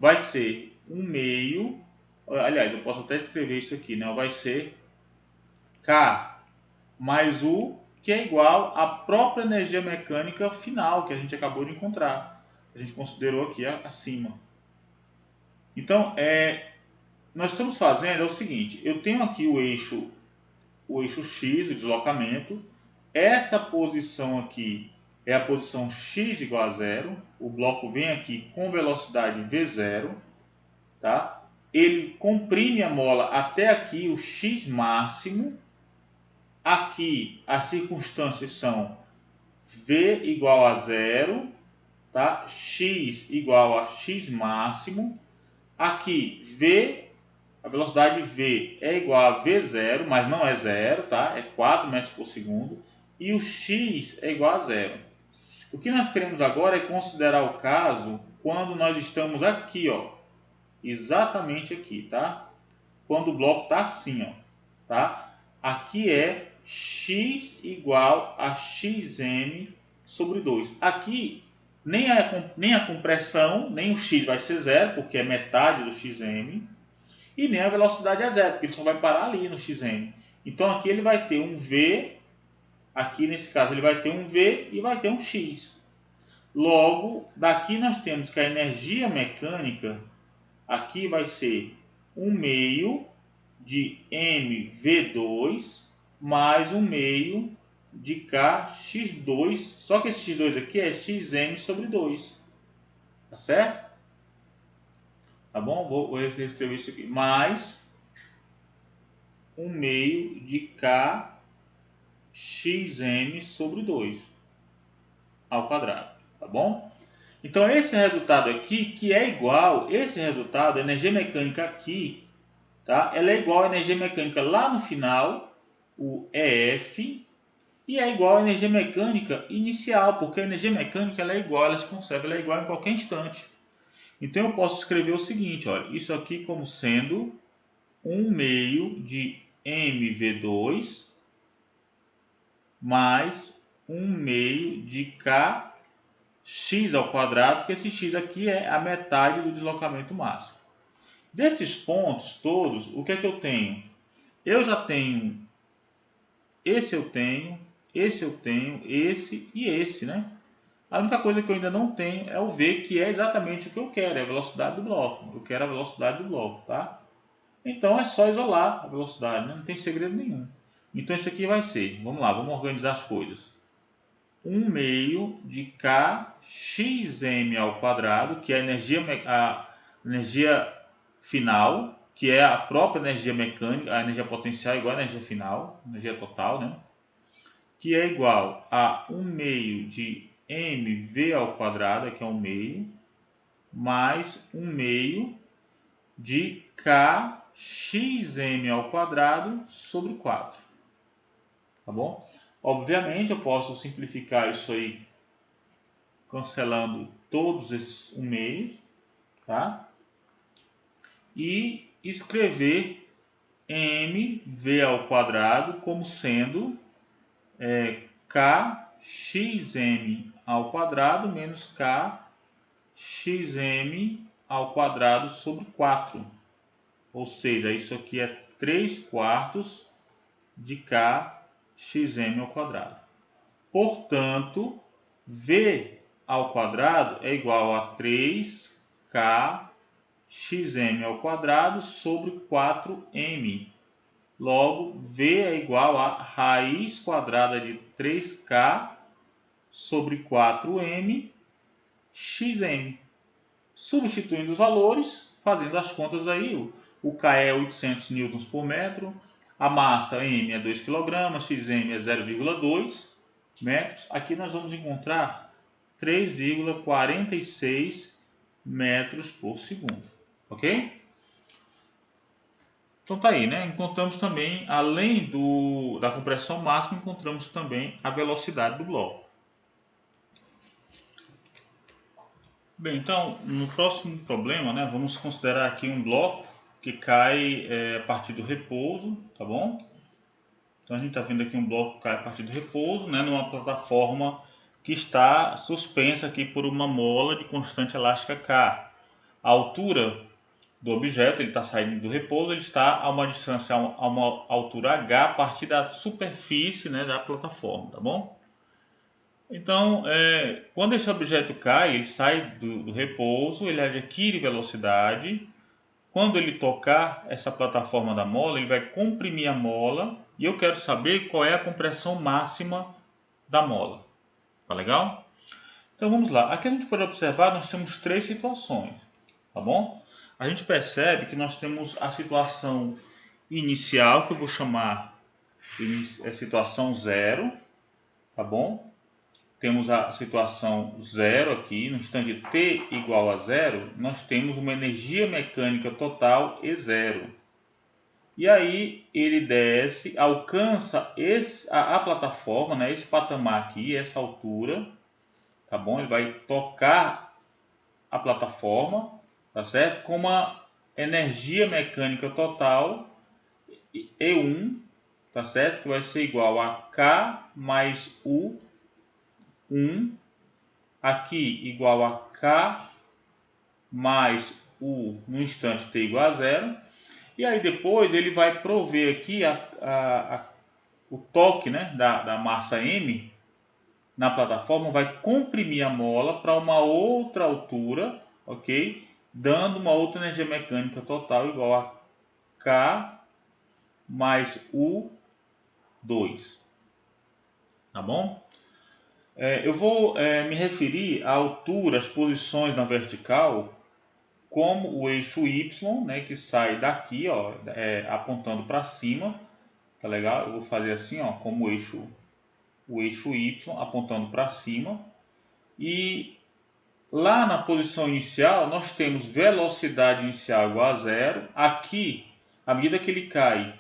Vai ser 1 meio, aliás, eu posso até escrever isso aqui, né? Vai ser K mais U, que é igual à própria energia mecânica final que a gente acabou de encontrar. A gente considerou aqui acima. Então, nós estamos fazendo o seguinte, eu tenho aqui o eixo X, o deslocamento. Essa posição aqui é a posição x igual a zero. O bloco vem aqui com velocidade v0, tá? Ele comprime a mola até aqui, o x máximo. Aqui as circunstâncias são v igual a zero, tá? X igual a x máximo. Aqui v, a velocidade v é igual a v0, mas não é zero, tá? É 4 metros por segundo. E o x é igual a zero. O que nós queremos agora é considerar o caso quando nós estamos aqui, ó, exatamente aqui, tá? Quando o bloco está assim, ó, tá? Aqui é x igual a xm sobre 2. Aqui nem a compressão, nem o x vai ser zero, porque é metade do xm, e nem a velocidade é zero, porque ele só vai parar ali no xm. Então aqui ele vai ter um v, aqui nesse caso ele vai ter um v e vai ter um x. Logo, daqui nós temos que a energia mecânica aqui vai ser 1 meio de mv2 mais 1 meio de kx2, só que esse x2 aqui é xm sobre 2, tá certo? Tá bom? Vou escrever isso aqui, mais 1 meio de kxm sobre 2 ao quadrado, tá bom? Então esse resultado aqui, que é igual, esse resultado, a energia mecânica aqui, tá? Ela é igual à energia mecânica lá no final, o EF, e é igual à energia mecânica inicial, porque a energia mecânica ela é igual, ela se conserva, ela é igual em qualquer instante. Então eu posso escrever o seguinte, olha, isso aqui como sendo 1 meio de mv2 mais 1 meio de kx ao quadrado, que esse x aqui é a metade do deslocamento máximo. Desses pontos todos, o que é que eu tenho? Eu já tenho esse, esse e esse, né? A única coisa que eu ainda não tenho é o V, que é exatamente o que eu quero, é a velocidade do bloco. Eu quero a velocidade do bloco, tá? Então é só isolar a velocidade, né? Não tem segredo nenhum. Então isso aqui vai ser, vamos lá, vamos organizar as coisas. 1 meio de kxm ao quadrado, que é a energia final, que é a própria energia mecânica, a energia potencial igual à energia final, energia total, né? Que é igual a 1 meio de mv ao quadrado, que é 1 meio, mais 1 meio de kxm ao quadrado sobre 4. Tá bom? Obviamente eu posso simplificar isso aí cancelando todos esses 1 meio, tá? E escrever mv ao quadrado como sendo kxm ao quadrado menos kxm ao quadrado sobre 4. Ou seja, isso aqui é 3 quartos de kxm ao quadrado. Portanto, v ao quadrado é igual a 3kxm ao quadrado sobre 4m. Logo, v é igual a raiz quadrada de 3k sobre 4m xm. Substituindo os valores, fazendo as contas aí, o K é 800 newtons por metro, a massa m é 2 kg, xm é 0,2 metros. Aqui nós vamos encontrar 3,46 metros por segundo, ok? Então tá aí, né? Encontramos também, além da compressão máxima, encontramos também a velocidade do bloco. Bem, então, no próximo problema, né, vamos considerar aqui um bloco que cai a partir do repouso, tá bom? Então a gente está vendo aqui um bloco que cai a partir do repouso, né, numa plataforma que está suspensa aqui por uma mola de constante elástica K. A altura do objeto, ele está saindo do repouso, ele está a uma distância, a uma altura h a partir da superfície, né, da plataforma, tá bom? Então, quando esse objeto cai, ele sai do repouso, ele adquire velocidade. Quando ele tocar essa plataforma da mola, ele vai comprimir a mola e eu quero saber qual é a compressão máxima da mola. Tá legal? Então vamos lá. Aqui a gente pode observar, nós temos três situações, tá bom? A gente percebe que nós temos a situação inicial, que eu vou chamar situação zero, tá bom? Temos a situação zero aqui, no instante t igual a zero, nós temos uma energia mecânica total E0. E aí ele desce, alcança a plataforma, né, esse patamar aqui, essa altura, tá bom? Ele vai tocar a plataforma, tá certo? Com uma energia mecânica total E1, tá certo? Que vai ser igual a K mais U1, aqui igual a K mais U no instante t igual a zero. E aí depois ele vai prover aqui o toque, né, da massa M na plataforma, vai comprimir a mola para uma outra altura, ok? Dando uma outra energia mecânica total igual a K mais U2, tá bom? Eu vou me referir à altura, às posições na vertical, como o eixo Y, né, que sai daqui, ó, apontando para cima, tá legal? Eu vou fazer assim, ó, como o eixo Y apontando para cima. E lá na posição inicial, nós temos velocidade inicial igual a zero. Aqui, à medida que ele cai,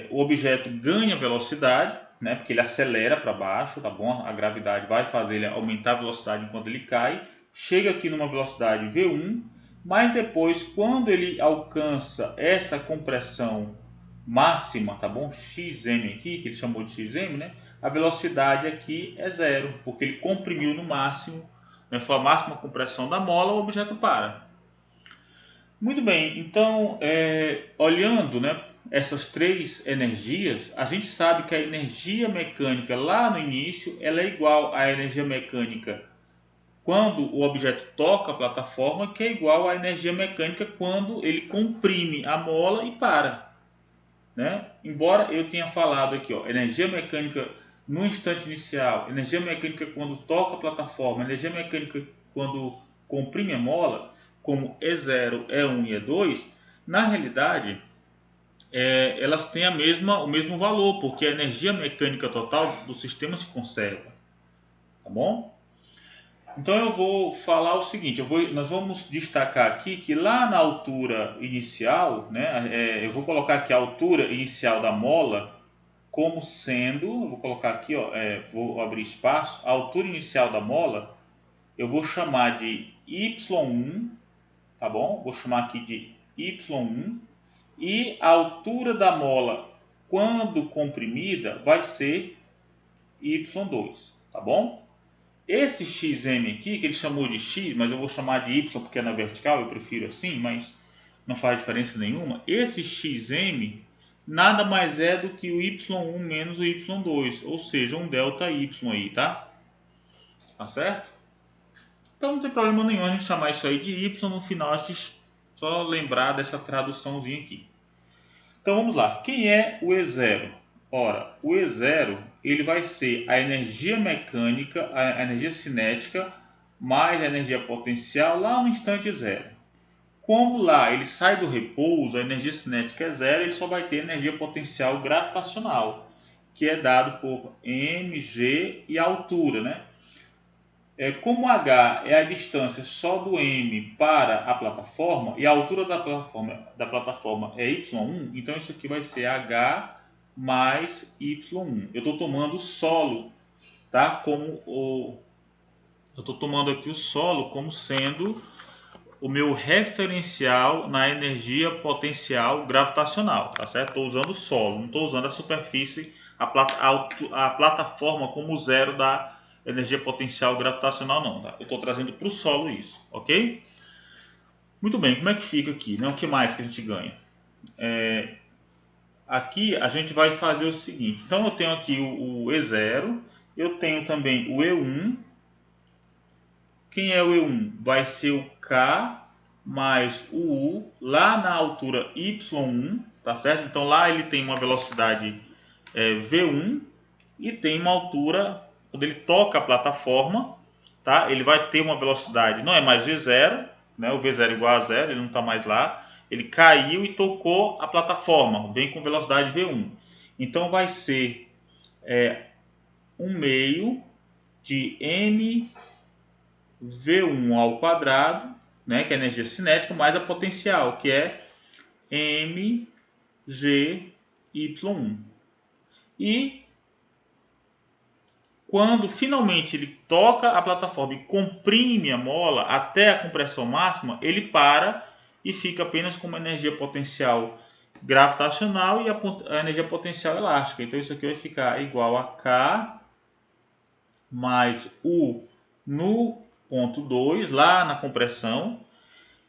o objeto ganha velocidade, né, porque ele acelera para baixo, tá bom? A gravidade vai fazer ele aumentar a velocidade enquanto ele cai. Chega aqui numa velocidade V1, mas depois, quando ele alcança essa compressão máxima, tá bom? Xm aqui, que ele chamou de Xm, né? A velocidade aqui é zero, porque ele comprimiu no máximo, né? Foi a máxima compressão da mola, o objeto para. Muito bem, então, olhando, né, essas três energias, a gente sabe que a energia mecânica lá no início ela é igual à energia mecânica quando o objeto toca a plataforma, que é igual à energia mecânica quando ele comprime a mola e para. Né? Embora eu tenha falado aqui, ó, energia mecânica no instante inicial, energia mecânica quando toca a plataforma, energia mecânica quando comprime a mola, como E0, E1 e E2, na realidade elas têm o mesmo valor, porque a energia mecânica total do sistema se conserva. Tá bom? Então eu vou falar o seguinte, nós vamos destacar aqui que lá na altura inicial, né, eu vou colocar aqui a altura inicial da mola como sendo, vou colocar aqui, ó, vou abrir espaço, a altura inicial da mola, eu vou chamar de Y1, tá bom? Vou chamar aqui de Y1 e a altura da mola quando comprimida vai ser Y2, tá bom? Esse XM aqui, que ele chamou de X, mas eu vou chamar de Y porque é na vertical, eu prefiro assim, mas não faz diferença nenhuma. Esse XM nada mais é do que o Y1 menos o Y2, ou seja, um delta Y aí, tá? Tá certo? Então não tem problema nenhum a gente chamar isso aí de Y, no final a gente só lembrar dessa traduçãozinha aqui. Então vamos lá, quem é o E0? Ora, o E0 ele vai ser a energia mecânica, a energia cinética, mais a energia potencial lá no instante zero. Como lá ele sai do repouso, a energia cinética é zero, ele só vai ter energia potencial gravitacional, que é dado por mg e a altura, né? Como h é a distância só do m para a plataforma e a altura da plataforma é y1, então isso aqui vai ser h mais y1. Eu estou tomando o solo, tá? Como eu estou tomando aqui o solo como sendo o meu referencial na energia potencial gravitacional, tá certo? Estou usando o solo, não estou usando a superfície, a plataforma como zero da energia potencial gravitacional não, tá? Eu estou trazendo para o solo isso, ok? Muito bem, como é que fica aqui, né? O que mais que a gente ganha? Aqui a gente vai fazer o seguinte, então eu tenho aqui o E0, eu tenho também o E1. Quem é o E1? Vai ser o K mais o U lá na altura Y1, tá certo? Então lá ele tem uma velocidade V1 e tem uma altura, quando ele toca a plataforma, tá? Ele vai ter uma velocidade, não é mais V0, né? O V0 é igual a zero, ele não está mais lá. Ele caiu e tocou a plataforma, vem com velocidade V1. Então vai ser 1/2 de m V1 ao quadrado, né, que é a energia cinética, mais a potencial, que é mgy1. E quando finalmente ele toca a plataforma e comprime a mola até a compressão máxima, ele para e fica apenas com uma energia potencial gravitacional e a energia potencial elástica. Então isso aqui vai ficar igual a K mais U no ponto 2, lá na compressão.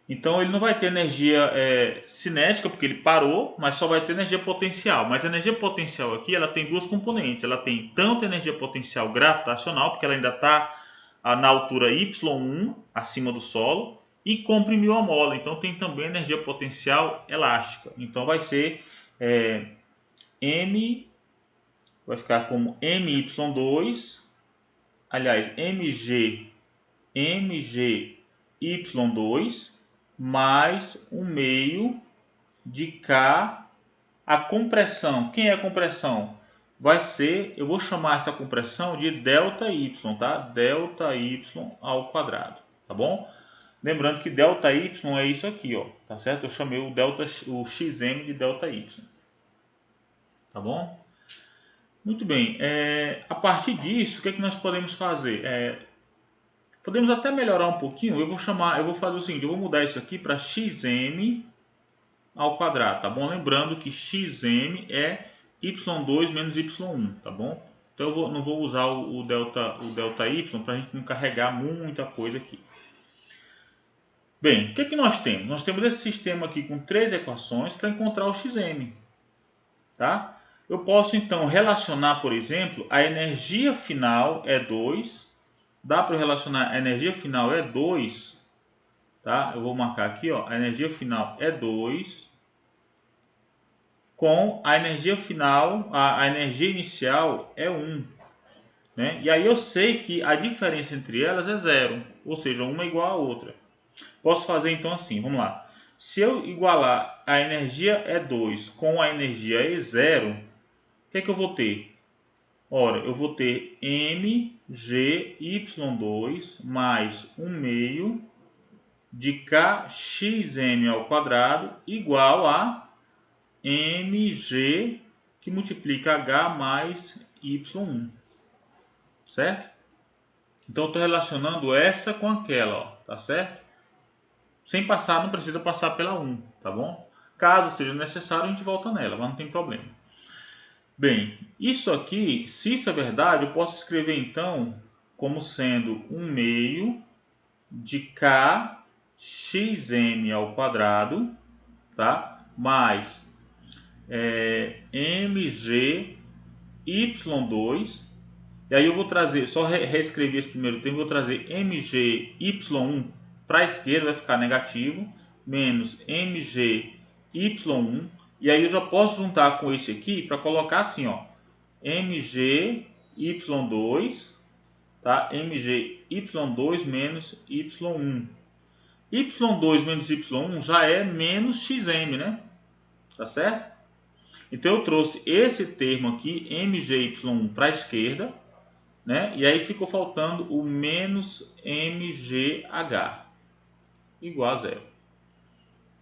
Então ele não vai ter energia cinética, porque ele parou, mas só vai ter energia potencial. Mas a energia potencial aqui ela tem duas componentes. Ela tem tanto energia potencial gravitacional, porque ela ainda está na altura Y1, acima do solo, e comprimiu a mola. Então tem também energia potencial elástica. Então vai ser M, vai ficar como MY2, aliás, MGY2 mais 1/2 de K. A compressão, quem é a compressão? Vai ser, eu vou chamar essa compressão de ΔY, tá? ΔY ao quadrado, tá bom? Lembrando que ΔY é isso aqui, ó, tá certo? Eu chamei o XM de ΔY, tá bom? Muito bem, a partir disso, o que é que nós podemos fazer? Podemos até melhorar um pouquinho. Eu vou fazer o seguinte, eu vou mudar isso aqui para xm ao quadrado, tá bom? Lembrando que xm é y2 menos y1, tá bom? Então eu não vou usar o delta y para a gente não carregar muita coisa aqui. Bem, o que é que nós temos? Nós temos esse sistema aqui com 3 equações para encontrar o xm, tá? Eu posso então relacionar, por exemplo, a energia final é 2. Dá para relacionar a energia final é 2, tá? Eu vou marcar aqui, ó, a energia final é 2 com a energia final, a energia inicial é 1, né? E aí eu sei que a diferença entre elas é 0, ou seja, uma é igual à outra. Posso fazer então assim, vamos lá. Se eu igualar a energia E2 com a energia E0, o que é que eu vou ter? Ora, eu vou ter mgy2 mais 1/2 de kxm ao quadrado igual a mg que multiplica h mais y1, certo? Então eu estou relacionando essa com aquela, ó, tá certo? Sem passar, não precisa passar pela 1, tá bom? Caso seja necessário, a gente volta nela, mas não tem problema. Bem, isso aqui, se isso é verdade, eu posso escrever então como sendo 1/2 de kxm ao quadrado, tá? Mais mgy2. E aí eu vou trazer, só reescrever esse primeiro termo, vou trazer mgy1 para a esquerda, vai ficar negativo, menos mgy1. E aí eu já posso juntar com esse aqui para colocar assim, ó, mgy2, tá? mgy2 menos y1. y2 menos y1 já é menos xm, né? Tá certo? Então eu trouxe esse termo aqui, mgy1 para a esquerda, né? E aí ficou faltando o menos mgh igual a zero.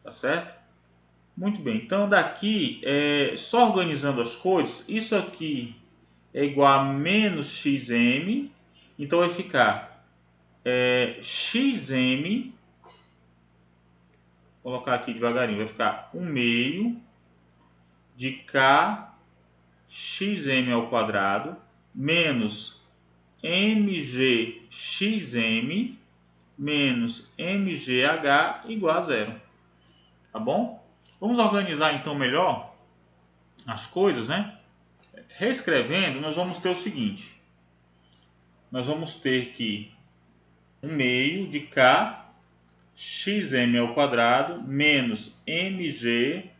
Tá certo? Muito bem. Então daqui, só organizando as coisas, isso aqui é igual a menos xm. Então vai ficar xm, vou colocar aqui devagarinho, vai ficar 1 meio de k xm ao quadrado menos mgxm menos mgh igual a zero. Tá bom? Vamos organizar então melhor as coisas, né? Reescrevendo, nós vamos ter o seguinte. Nós vamos ter que 1 meio de k xm ao quadrado menos mg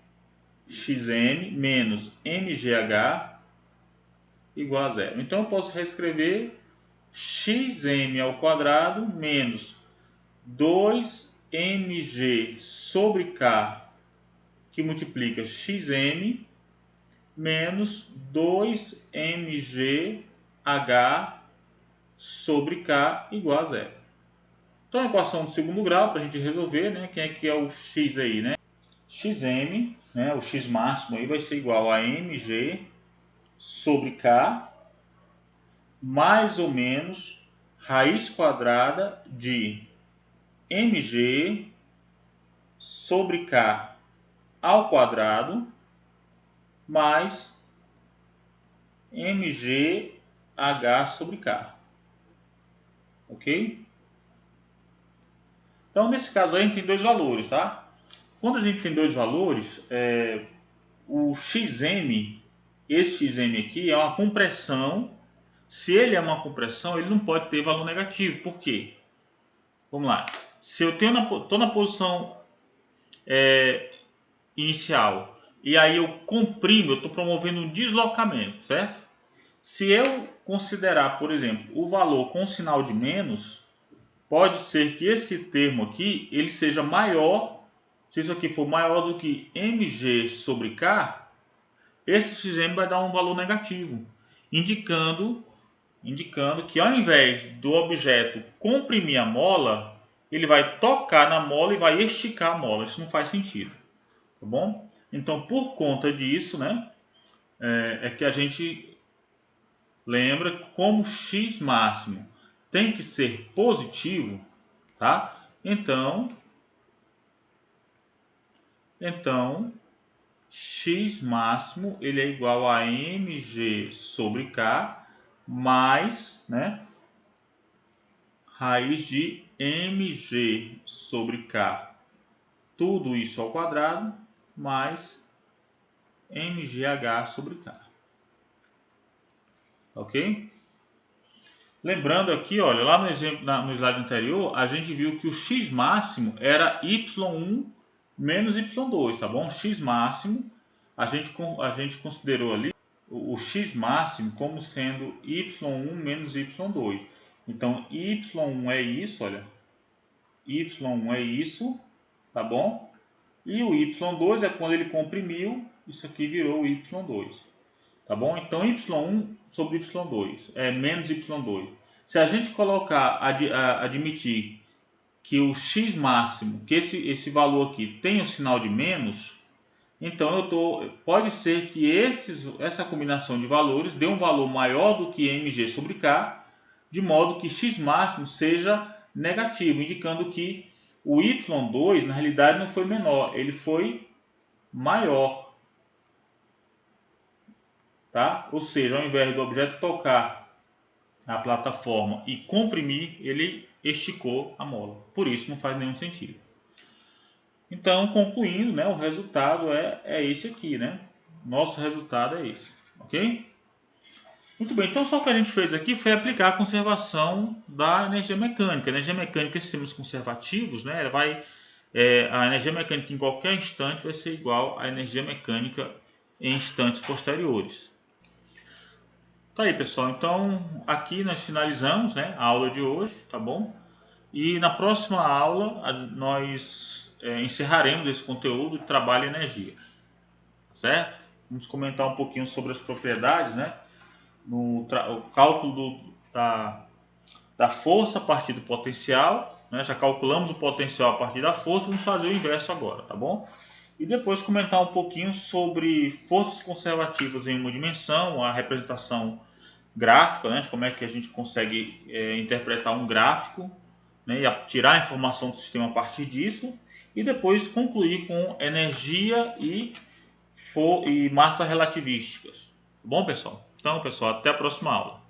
xm menos mgh igual a zero. Então eu posso reescrever xm ao quadrado menos 2mg sobre k que multiplica xm menos 2mgh sobre k igual a zero. Então a equação do segundo grau para a gente resolver, né? Quem é que é o x aí, né? Xm, né? O x máximo aí vai ser igual a mg sobre k mais ou menos raiz quadrada de mg sobre k ao quadrado mais mgh sobre k. Ok? Então, nesse caso aí, a gente tem dois valores, tá? Quando a gente tem dois valores, o xm, esse xm aqui é uma compressão. Se ele é uma compressão, ele não pode ter valor negativo. Por quê? Vamos lá. Se eu estou na posição inicial e aí eu comprimo, eu estou promovendo um deslocamento, certo? Se eu considerar, por exemplo, o valor com sinal de menos, pode ser que esse termo aqui ele seja maior. Se isso aqui for maior do que mg sobre k, esse xm vai dar um valor negativo, indicando que ao invés do objeto comprimir a mola, ele vai tocar na mola e vai esticar a mola. Isso não faz sentido, tá bom? Então, por conta disso, né, é que a gente lembra como x máximo tem que ser positivo, tá? Então x máximo ele é igual a mg sobre k mais, né, raiz de mg sobre k, tudo isso ao quadrado, mais mgh sobre k. Ok? Lembrando aqui, olha, lá no exemplo, no slide anterior, a gente viu que o x máximo era y1 menos y2, tá bom? X máximo, a gente considerou ali o x máximo como sendo y1 menos y2. Então, y1 é isso, olha. Y1 é isso, tá bom? E o y2 é quando ele comprimiu, isso aqui virou o y2. Tá bom? Então, y1 sobre y2 é menos y2. Se a gente colocar, admitir que o x máximo, que esse valor aqui tem o sinal de menos, então pode ser que essa combinação de valores dê um valor maior do que mg sobre k, de modo que x máximo seja negativo, indicando que o y2 na realidade não foi menor, ele foi maior. Tá? Ou seja, ao invés do objeto tocar na plataforma e comprimir, ele esticou a mola. Por isso não faz nenhum sentido. Então, concluindo, né, o resultado é esse aqui, né? Nosso resultado é esse, ok? Muito bem, então só o que a gente fez aqui foi aplicar a conservação da energia mecânica. A energia mecânica em sistemas conservativos, né, a energia mecânica em qualquer instante vai ser igual à energia mecânica em instantes posteriores. Tá aí, pessoal. Então, aqui nós finalizamos, né, a aula de hoje, tá bom? E na próxima aula nós encerraremos esse conteúdo de trabalho e energia, certo? Vamos comentar um pouquinho sobre as propriedades, né? O cálculo da força a partir do potencial, né? Já calculamos o potencial a partir da força, vamos fazer o inverso agora, tá bom? E depois comentar um pouquinho sobre forças conservativas em uma dimensão, a representação gráfica, né, de como é que a gente consegue interpretar um gráfico né, e tirar a informação do sistema a partir disso, e depois concluir com energia e massa relativísticas. Tá bom, pessoal? Então, pessoal, até a próxima aula.